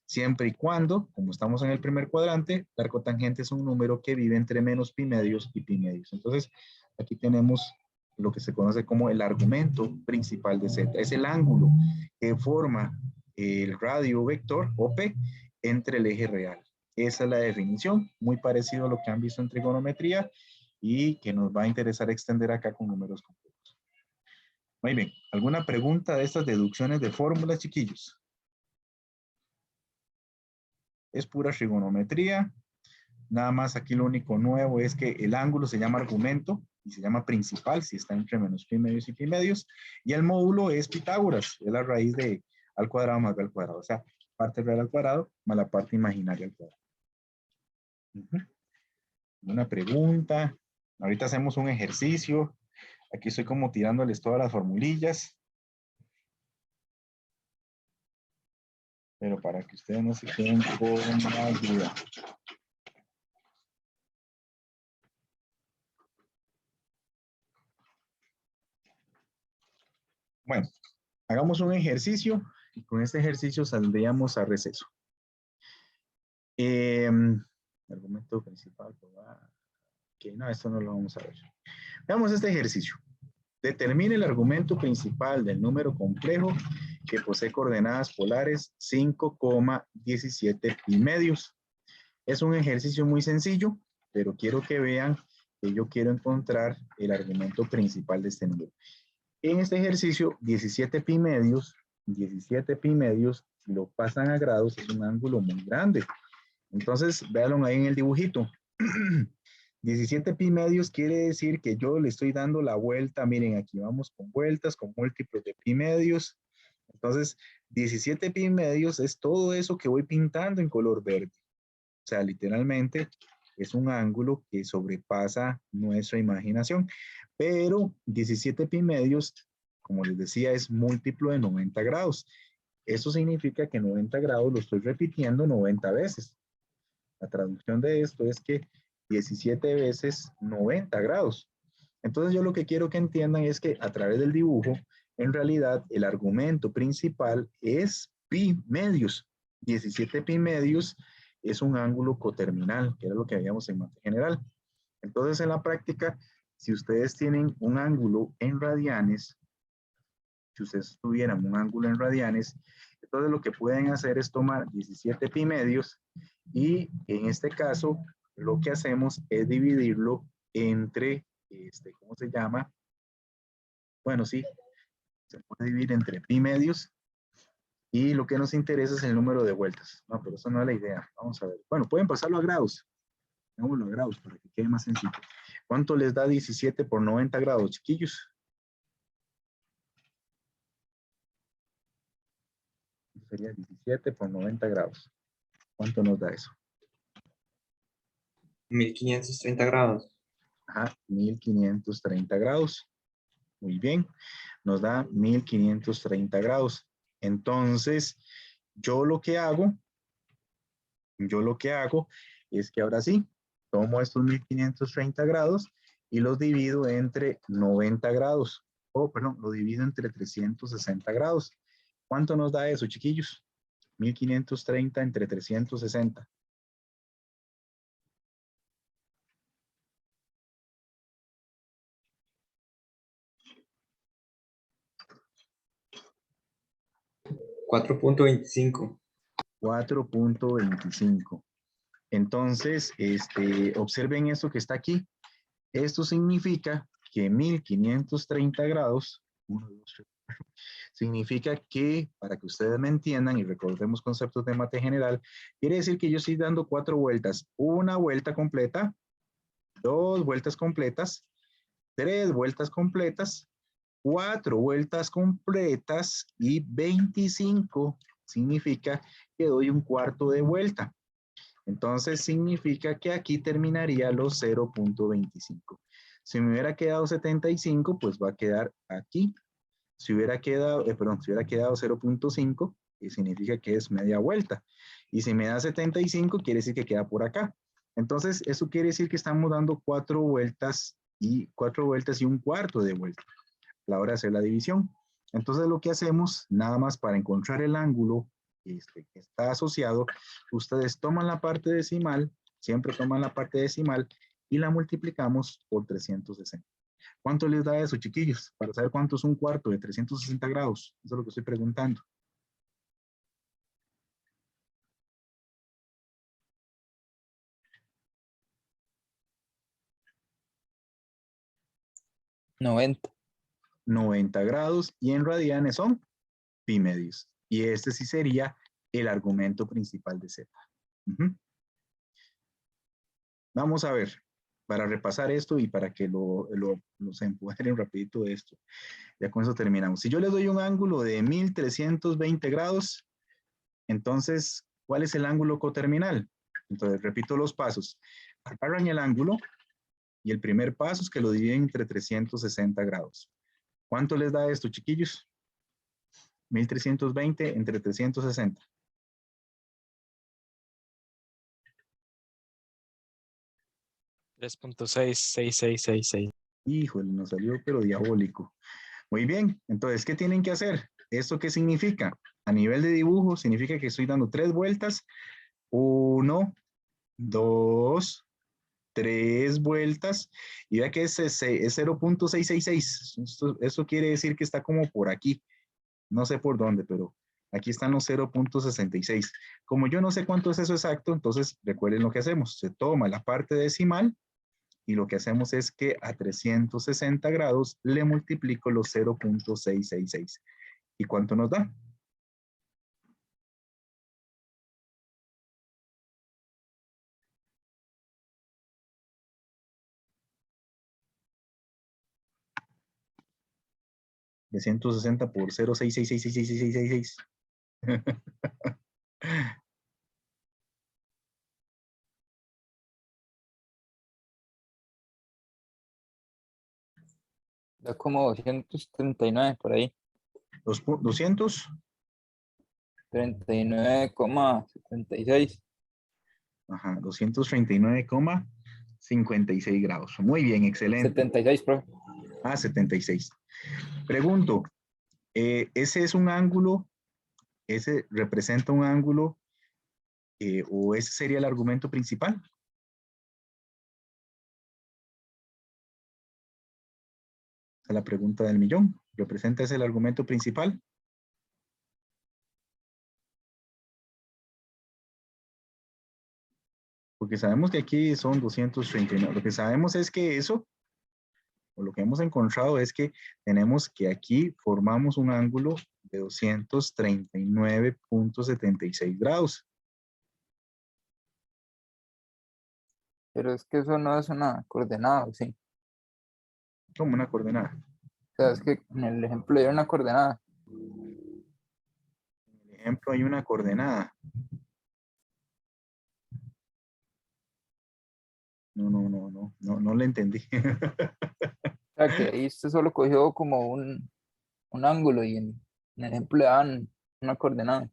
Siempre y cuando, como estamos en el primer cuadrante, el arco tangente es un número que vive entre menos pi medios y pi medios. Entonces, aquí tenemos lo que se conoce como el argumento principal de Z. Es el ángulo que forma el radio vector, OP, entre el eje real. Esa es la definición, muy parecido a lo que han visto en trigonometría y que nos va a interesar extender acá con números complejos. Muy bien, ¿alguna pregunta de estas deducciones de fórmulas, chiquillos? Es pura trigonometría. Nada más aquí lo único nuevo es que el ángulo se llama argumento y se llama principal si está entre menos pi medios y pi medios. Y el módulo es Pitágoras, es la raíz de al cuadrado más b al cuadrado. O sea, parte real al cuadrado más la parte imaginaria al cuadrado. Una pregunta. Ahorita hacemos un ejercicio. Aquí estoy como tirándoles todas las formulillas. Pero para que ustedes no se queden con la duda. Bueno, hagamos un ejercicio y con este ejercicio saldríamos a receso. Argumento principal. Ok, no, esto no lo vamos a ver. Veamos este ejercicio. Determine el argumento principal del número complejo que posee coordenadas polares 5,17 pi medios. Es un ejercicio muy sencillo, pero quiero que vean que yo quiero encontrar el argumento principal de este número. En este ejercicio, 17 pi medios, si lo pasan a grados, es un ángulo muy grande. Entonces, véanlo ahí en el dibujito. 17 pi medios quiere decir que yo le estoy dando la vuelta. Miren, aquí vamos con vueltas, con múltiplos de pi medios. Entonces, 17 pi medios es todo eso que voy pintando en color verde. O sea, literalmente es un ángulo que sobrepasa nuestra imaginación. Pero 17 pi medios, como les decía, es múltiplo de 90 grados. Eso significa que 90 grados lo estoy repitiendo 90 veces. La traducción de esto es que 17 veces 90 grados. Entonces yo lo que quiero que entiendan es que a través del dibujo, en realidad el argumento principal es pi medios. 17 pi medios es un ángulo coterminal, que era lo que veíamos en mate general. Entonces en la práctica, si ustedes tienen un ángulo en radianes, si ustedes tuvieran un ángulo en radianes, entonces lo que pueden hacer es tomar 17 pi medios y en este caso lo que hacemos es dividirlo entre, ¿cómo se llama? Bueno, sí, se puede dividir entre pi medios y lo que nos interesa es el número de vueltas. No, pero eso no es la idea. Vamos a ver. Bueno, pueden pasarlo a grados. Hagámoslo a grados para que quede más sencillo. ¿Cuánto les da 17 por 90 grados, chiquillos? Sería 17 por 90 grados. ¿Cuánto nos da eso? 1530 grados. Ajá, 1530 grados. Muy bien. Nos da 1530 grados. Entonces, yo lo que hago es que ahora sí, tomo estos 1530 grados y los divido entre 90 grados. Perdón, lo divido entre 360 grados. ¿Cuánto nos da eso, chiquillos? 1530 entre 360. $4.25. 4.25. Entonces, observen esto que está aquí. Esto significa que 1530 grados, 1, 2, 3, 4, significa que, para que ustedes me entiendan y recordemos conceptos de mate general, quiere decir que yo estoy dando 4 vueltas. Una vuelta completa, 2 vueltas completas, 3 vueltas completas 4 vueltas completas y 25 significa que doy un cuarto de vuelta. Entonces significa que aquí terminaría los 0.25. Si me hubiera quedado 75, pues va a quedar aquí. Si hubiera quedado, si hubiera quedado 0.5, significa que es media vuelta. Y si me da 75, quiere decir que queda por acá. Entonces, eso quiere decir que estamos dando 4 vueltas y un cuarto de vuelta a la hora de hacer la división. Entonces, lo que hacemos, nada más para encontrar el ángulo que está asociado, ustedes toman la parte decimal, siempre toman la parte decimal y la multiplicamos por 360. ¿Cuánto les da eso, chiquillos? Para saber cuánto es un cuarto de 360 grados. Eso es lo que estoy preguntando. $90. 90 grados y en radianes son pi medios. Y este sí sería el argumento principal de Z. Vamos a ver, para repasar esto y para que se empoderen rapidito de esto. Ya con eso terminamos. Si yo les doy un ángulo de 1320 grados, entonces, ¿cuál es el ángulo coterminal? Entonces, repito los pasos. Agarran el ángulo y el primer paso es que lo dividen entre 360 grados. ¿Cuánto les da esto, chiquillos? 1320 entre 360. $3.66666. Híjole, nos salió pero diabólico. Muy bien, entonces, ¿qué tienen que hacer? ¿Esto qué significa? A nivel de dibujo, significa que estoy dando 3 vueltas. 1, 2, 3 vueltas. Y vea que es 0.666. Eso quiere decir que está como por aquí. No sé por dónde, pero aquí están los 0.66. Como yo no sé cuánto es eso exacto, entonces recuerden lo que hacemos. Se toma la parte decimal y lo que hacemos es que a 360 grados le multiplico los 0.666. ¿Y cuánto nos da? De 160 por 0.6666666. Da como 239 por ahí. 200. 39,76. Ajá, 239,56 grados. Muy bien, excelente. 76, profe. 76. Pregunto, ¿ese es un ángulo? ¿Ese representa un ángulo? ¿O ese sería el argumento principal? Esa es la pregunta del millón. ¿Representa ese el argumento principal? Porque sabemos que aquí son 239. Lo que sabemos es que eso, o lo que hemos encontrado es que tenemos que aquí formamos un ángulo de 239.76 grados. Pero es que eso no es una coordenada, ¿sí? Como una coordenada. O sea, es que en el ejemplo era una coordenada. En el ejemplo hay una coordenada. No le entendí. O sea, que ahí usted solo cogió como un ángulo y en el ejemplo le dan una coordenada.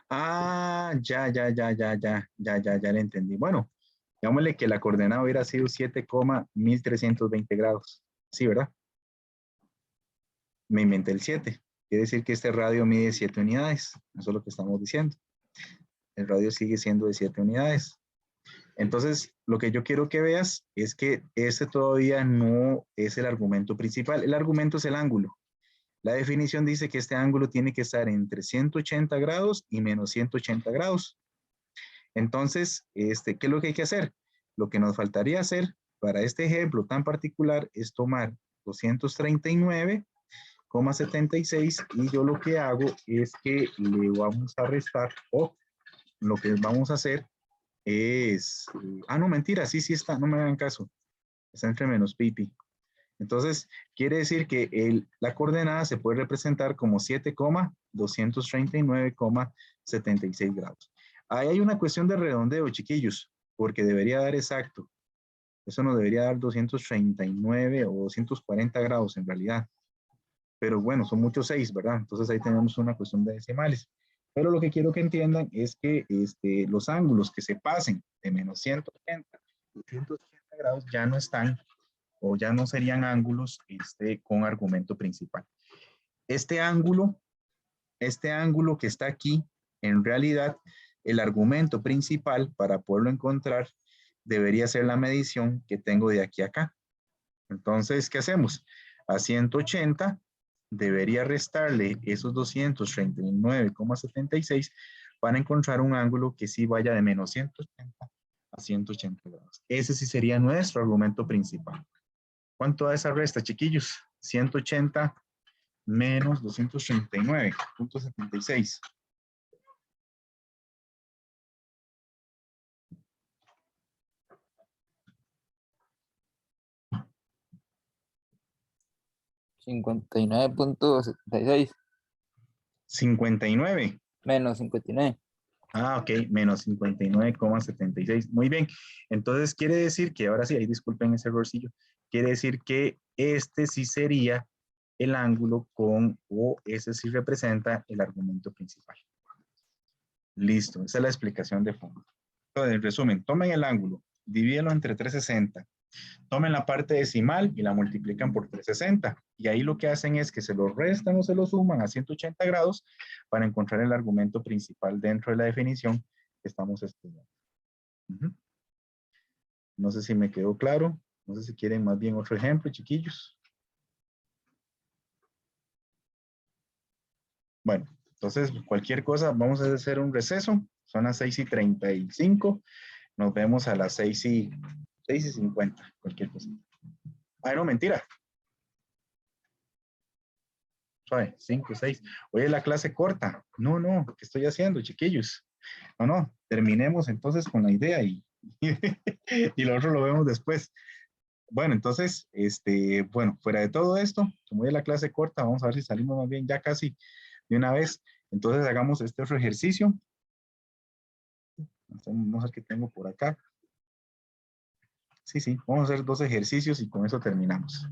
Ah, ya le entendí. Bueno, llamémosle que la coordenada hubiera sido 7,1320 grados. Sí, ¿verdad? Me inventé el 7. Quiere decir que este radio mide 7 unidades. Eso es lo que estamos diciendo. El radio sigue siendo de 7 unidades. Entonces, lo que yo quiero que veas es que este todavía no es el argumento principal. El argumento es el ángulo. La definición dice que este ángulo tiene que estar entre 180 grados y menos 180 grados. Entonces, ¿qué es lo que hay que hacer? Lo que nos faltaría hacer para este ejemplo tan particular es tomar 239,76 y yo lo que hago es que le vamos a restar, o lo que vamos a hacer es, no, mentira, sí está, no me hagan caso, está entre menos pi. Entonces, quiere decir que la coordenada se puede representar como 7,239,76 grados. Ahí hay una cuestión de redondeo, chiquillos, porque debería dar exacto. Eso nos debería dar 239 o 240 grados en realidad. Pero bueno, son muchos 6, ¿verdad? Entonces ahí tenemos una cuestión de decimales. Pero lo que quiero que entiendan es que los ángulos que se pasen de menos 180 y 180 grados ya no están o ya no serían ángulos con argumento principal. Este ángulo que está aquí, en realidad, el argumento principal para poderlo encontrar debería ser la medición que tengo de aquí a acá. Entonces, ¿qué hacemos? A 180 debería restarle esos 239,76 para encontrar un ángulo que sí vaya de menos 180 a 180 grados. Ese sí sería nuestro argumento principal. ¿Cuánto da esa resta, chiquillos? 180 menos 239,76. $59.76 59. menos 59. Ah, ok, menos 59,76. Muy bien. Entonces quiere decir que, ahora sí, ahí disculpen ese errorcillo, quiere decir que este sí sería el ángulo o ese sí representa el argumento principal. Listo, esa es la explicación de fondo. Entonces, en resumen, tomen el ángulo, divídenlo entre 360. Tomen la parte decimal y la multiplican por 360. Y ahí lo que hacen es que se lo restan o se lo suman a 180 grados para encontrar el argumento principal dentro de la definición que estamos estudiando. No sé si me quedó claro. No sé si quieren más bien otro ejemplo, chiquillos. Bueno, entonces cualquier cosa, vamos a hacer un receso. Son las 6:35. Nos vemos a las 6:50. Cualquier cosa. Ah, no, mentira. 5, 6. Hoy es la clase corta. No, ¿qué estoy haciendo, chiquillos? No, terminemos entonces con la idea y lo otro lo vemos después. Bueno, entonces, bueno, fuera de todo esto, como hoy es la clase corta, vamos a ver si salimos más bien ya casi de una vez. Entonces hagamos este otro ejercicio. Vamos a ver qué tengo por acá. Sí, vamos a hacer 2 ejercicios y con eso terminamos.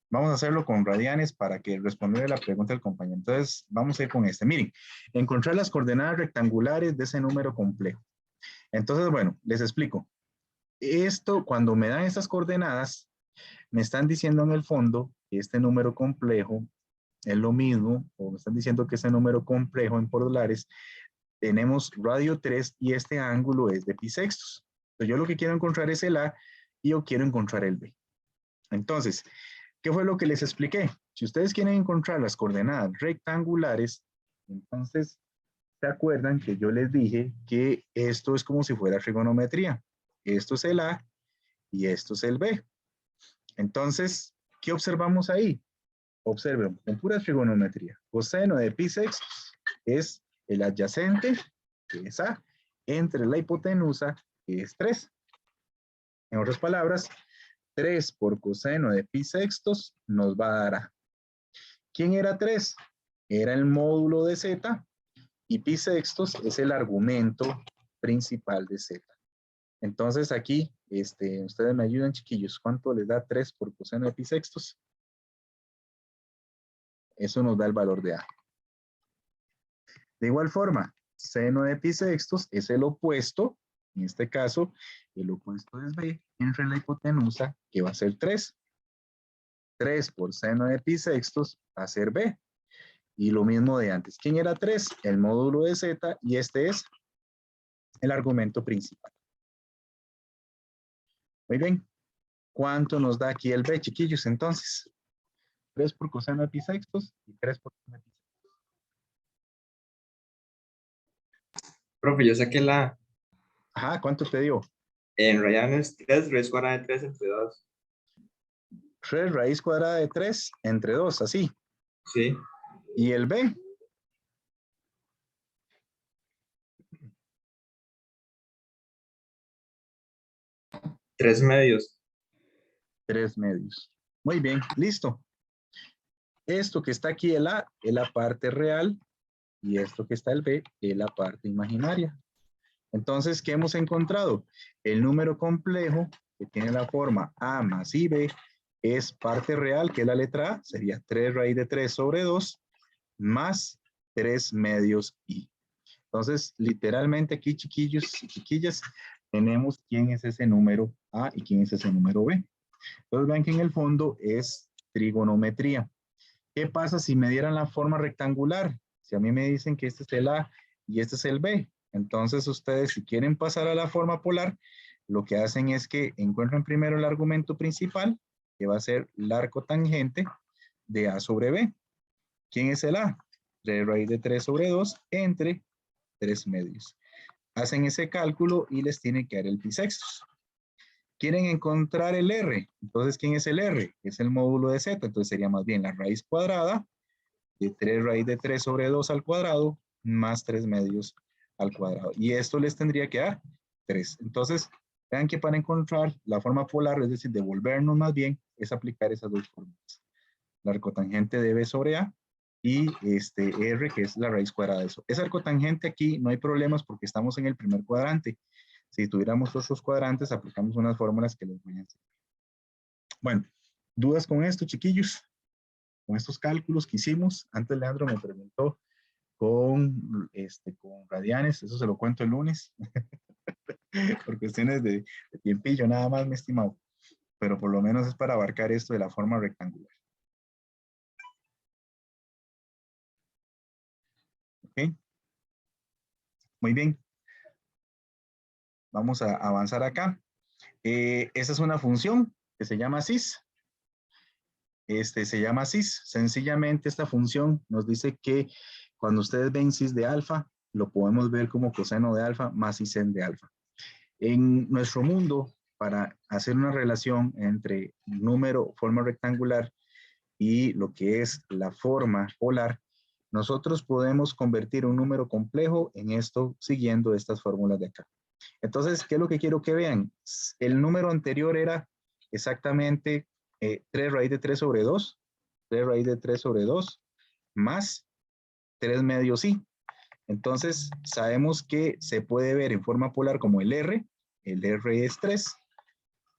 Vamos a hacerlo con radianes para que responderle la pregunta del compañero. Entonces, vamos a ir con este. Miren, encontrar las coordenadas rectangulares de ese número complejo. Entonces, bueno, les explico. Esto, cuando me dan estas coordenadas, me están diciendo en el fondo que este número complejo es lo mismo, o me están diciendo que ese número complejo en polares, tenemos radio 3 y este ángulo es de pi sextos. Entonces, yo lo que quiero encontrar es el A y yo quiero encontrar el B. Entonces, ¿qué fue lo que les expliqué? Si ustedes quieren encontrar las coordenadas rectangulares, entonces, ¿se acuerdan que yo les dije que esto es como si fuera trigonometría? Esto es el A y esto es el B. Entonces, ¿qué observamos ahí? Observen, en pura trigonometría, coseno de pi sextos es el adyacente, que es A, entre la hipotenusa, que es 3. En otras palabras, 3 por coseno de pi sextos nos va a dar A. ¿Quién era 3? Era el módulo de Z y pi sextos es el argumento principal de Z. Entonces aquí, ustedes me ayudan, chiquillos. ¿Cuánto les da 3 por coseno de pi sextos? Eso nos da el valor de A. De igual forma, seno de pi sextos es el opuesto. En este caso, el opuesto es B entre la hipotenusa, que va a ser 3. 3 por seno de pi sextos va a ser B. Y lo mismo de antes. ¿Quién era 3? El módulo de Z y este es el argumento principal. Muy bien. ¿Cuánto nos da aquí el B, chiquillos? Entonces, 3 por coseno de pi sextos y 3 por seno de pi sextos. Profe, yo saqué la Ajá, ¿cuánto te dio? en radianes 3 raíz cuadrada de 3 entre 2. 3 raíz cuadrada de 3 entre 2, así. Sí. ¿Y el B? 3 medios. 3 medios. Muy bien, listo. Esto que está aquí, el A, es la parte real, y esto que está el B, es la parte imaginaria. Entonces, ¿qué hemos encontrado? El número complejo, que tiene la forma A más IB, es parte real, que es la letra A, sería 3 raíz de 3 sobre 2, más 3 medios I. Entonces, literalmente aquí, chiquillos y chiquillas, tenemos quién es ese número A y quién es ese número B. Entonces, vean que en el fondo es trigonometría. ¿Qué pasa si me dieran la forma rectangular? Si a mí me dicen que este es el A y este es el B, entonces ustedes si quieren pasar a la forma polar, lo que hacen es que encuentran primero el argumento principal, que va a ser el arco tangente de A sobre B. ¿Quién es el A? 3 raíz de 3 sobre 2 entre 3 medios. Hacen ese cálculo y les tiene que dar el bisextos. Quieren encontrar el R. Entonces, ¿quién es el R? Es el módulo de Z. Entonces, sería más bien la raíz cuadrada de 3 raíz de 3 sobre 2 al cuadrado más 3 medios al cuadrado. Y esto les tendría que dar 3. Entonces, vean que para encontrar la forma polar, es decir, devolvernos más bien, es aplicar esas dos fórmulas. La arcotangente de B sobre A y R, que es la raíz cuadrada de eso. Esa arcotangente aquí no hay problemas porque estamos en el primer cuadrante. Si tuviéramos otros cuadrantes, aplicamos unas fórmulas que les voy a enseñar. Bueno, ¿dudas con esto, chiquillos? Con estos cálculos que hicimos. Antes Leandro me preguntó con radianes, eso se lo cuento el lunes. Por cuestiones de tiempillo, nada más, mi estimado. Pero por lo menos es para abarcar esto de la forma rectangular. ¿Ok? Muy bien. Vamos a avanzar acá. Esa es una función que se llama cis. Se llama cis. Sencillamente esta función nos dice que cuando ustedes ven cis de alfa, lo podemos ver como coseno de alfa más cisn de alfa. En nuestro mundo, para hacer una relación entre número, forma rectangular y lo que es la forma polar, nosotros podemos convertir un número complejo en esto siguiendo estas fórmulas de acá. Entonces, ¿qué es lo que quiero que vean? El número anterior era exactamente 3 raíz de 3 sobre 2, 3 raíz de 3 sobre 2, más 3 medios i. Entonces, sabemos que se puede ver en forma polar como el R es 3,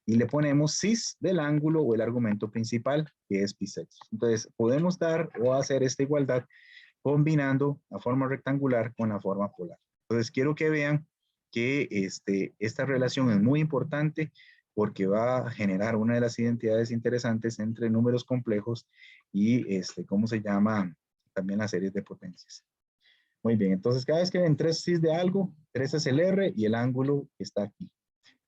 y le ponemos cis del ángulo o el argumento principal, que es bisextos. Entonces, podemos dar o hacer esta igualdad combinando la forma rectangular con la forma polar. Entonces, quiero que vean que esta relación es muy importante porque va a generar una de las identidades interesantes entre números complejos y, ¿cómo se llama? También las series de potencias. Muy bien, entonces cada vez que ven 3 cis de algo, 3 es el R y el ángulo está aquí.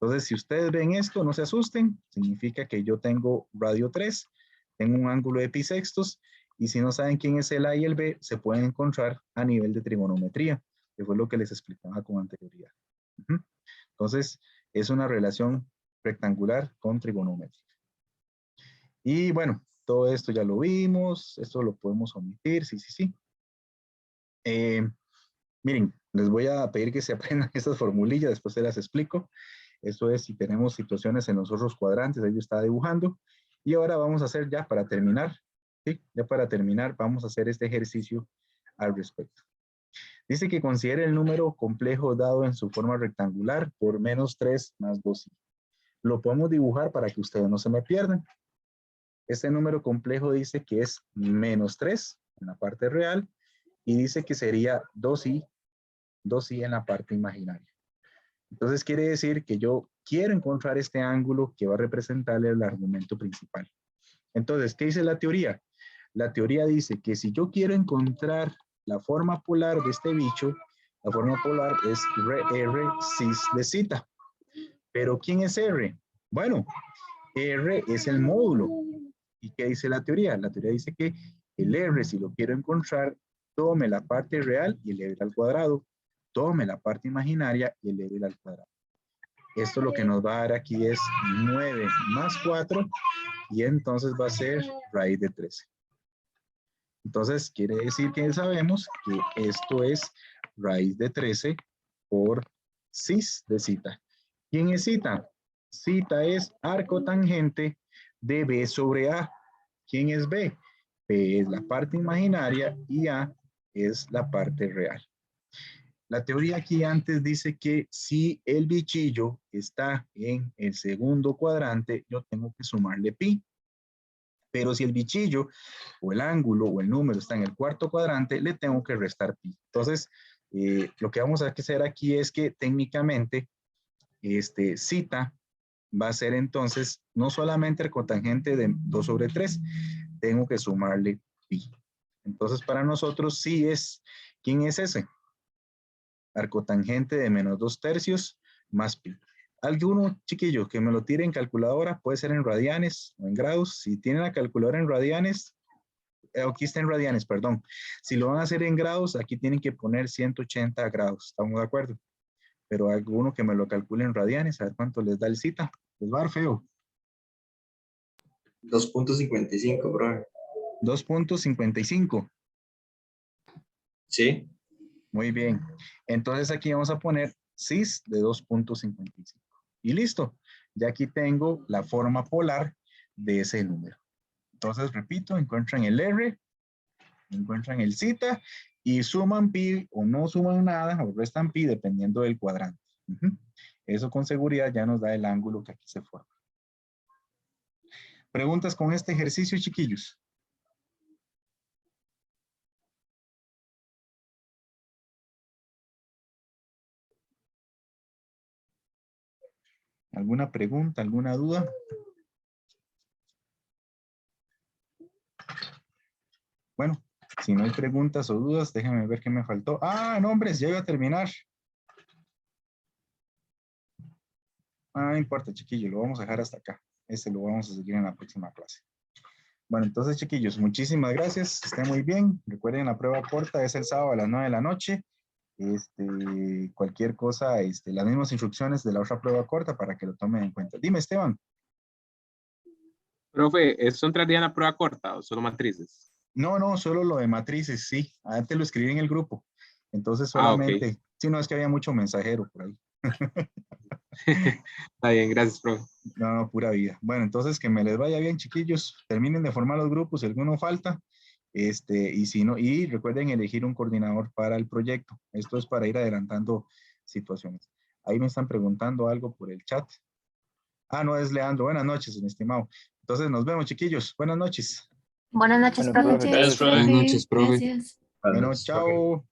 Entonces, si ustedes ven esto, no se asusten, significa que yo tengo radio 3, tengo un ángulo de bisextos, y si no saben quién es el A y el B, se pueden encontrar a nivel de trigonometría, que fue lo que les explicaba con anterioridad. Entonces, es una relación rectangular con trigonométrica. Y bueno, todo esto ya lo vimos, esto lo podemos omitir, sí. Miren, les voy a pedir que se aprendan estas formulillas, después se las explico. Esto es si tenemos situaciones en los otros cuadrantes, ahí yo estaba dibujando. Y ahora vamos a hacer ya para terminar, ¿sí? Ya para terminar vamos a hacer este ejercicio al respecto. Dice que considere el número complejo dado en su forma rectangular por menos 3 más 2i. Lo podemos dibujar para que ustedes no se me pierdan. Este número complejo dice que es menos 3 en la parte real y dice que sería 2i en la parte imaginaria. Entonces quiere decir que yo quiero encontrar este ángulo que va a representar el argumento principal. Entonces, ¿qué dice la teoría? La teoría dice que si yo quiero encontrar la forma polar de este bicho, la forma polar es R cis de zeta. ¿Pero quién es R? Bueno, R es el módulo. ¿Y qué dice la teoría? La teoría dice que el R, si lo quiero encontrar, tome la parte real y eleve al cuadrado. Tome la parte imaginaria y eleve al cuadrado. Esto lo que nos va a dar aquí es 9 más 4 y entonces va a ser raíz de 13. Entonces quiere decir que sabemos que esto es raíz de 13 por cis de zeta. ¿Quién es zeta? Zeta es arco tangente de B sobre A. ¿Quién es B? B es la parte imaginaria y A es la parte real. La teoría aquí antes dice que si el bichillo está en el segundo cuadrante, yo tengo que sumarle pi. Pero si el bichillo o el ángulo o el número está en el cuarto cuadrante, le tengo que restar pi. Entonces, lo que vamos a hacer aquí es que técnicamente, zeta va a ser entonces no solamente el cotangente de 2 sobre 3, tengo que sumarle pi. Entonces, para nosotros sí es, ¿quién es ese? Arcotangente de menos 2/3 más pi. Alguno, chiquillo, que me lo tire en calculadora, puede ser en radianes o en grados. Si tienen la calculadora en radianes, aquí está en radianes, perdón. Si lo van a hacer en grados, aquí tienen que poner 180 grados. ¿Estamos de acuerdo? Pero alguno que me lo calcule en radianes, a ver cuánto les da el zeta. Les va a dar feo. 2.55, bro. 2.55. Sí. Muy bien. Entonces aquí vamos a poner cis de 2.55. Y listo. Ya aquí tengo la forma polar de ese número. Entonces, repito, encuentran el R, encuentran el zeta y suman pi o no suman nada o restan pi dependiendo del cuadrante. Eso con seguridad ya nos da el ángulo que aquí se forma. ¿Preguntas con este ejercicio, chiquillos? ¿Alguna pregunta, alguna duda? Bueno, si no hay preguntas o dudas, déjenme ver qué me faltó. Ah, nombres, ya iba a terminar. Ah, no importa, chiquillos, lo vamos a dejar hasta acá. Este lo vamos a seguir en la próxima clase. Bueno, entonces, chiquillos, muchísimas gracias. Estén muy bien. Recuerden, la prueba corta es el sábado a las 9 de la noche. Cualquier cosa, las mismas instrucciones de la otra prueba corta para que lo tomen en cuenta. Dime, Esteban. Profe, ¿son 3 días la prueba corta o solo matrices? No, solo lo de matrices, sí. Antes lo escribí en el grupo. Entonces solamente, Ok. sí, no, es que había mucho mensajero por ahí. Está bien, gracias, profe. No, pura vida. Bueno, entonces que me les vaya bien, chiquillos. Terminen de formar los grupos, si alguno falta. Y si no, y recuerden elegir un coordinador para el proyecto. Esto es para ir adelantando situaciones. Ahí me están preguntando algo por el chat. Ah, no, es Leandro. Buenas noches, mi estimado. Entonces nos vemos, chiquillos. Buenas noches. Buenas noches, Bueno, profe. profe, Buenas noches, profe. Gracias. Bueno, chao.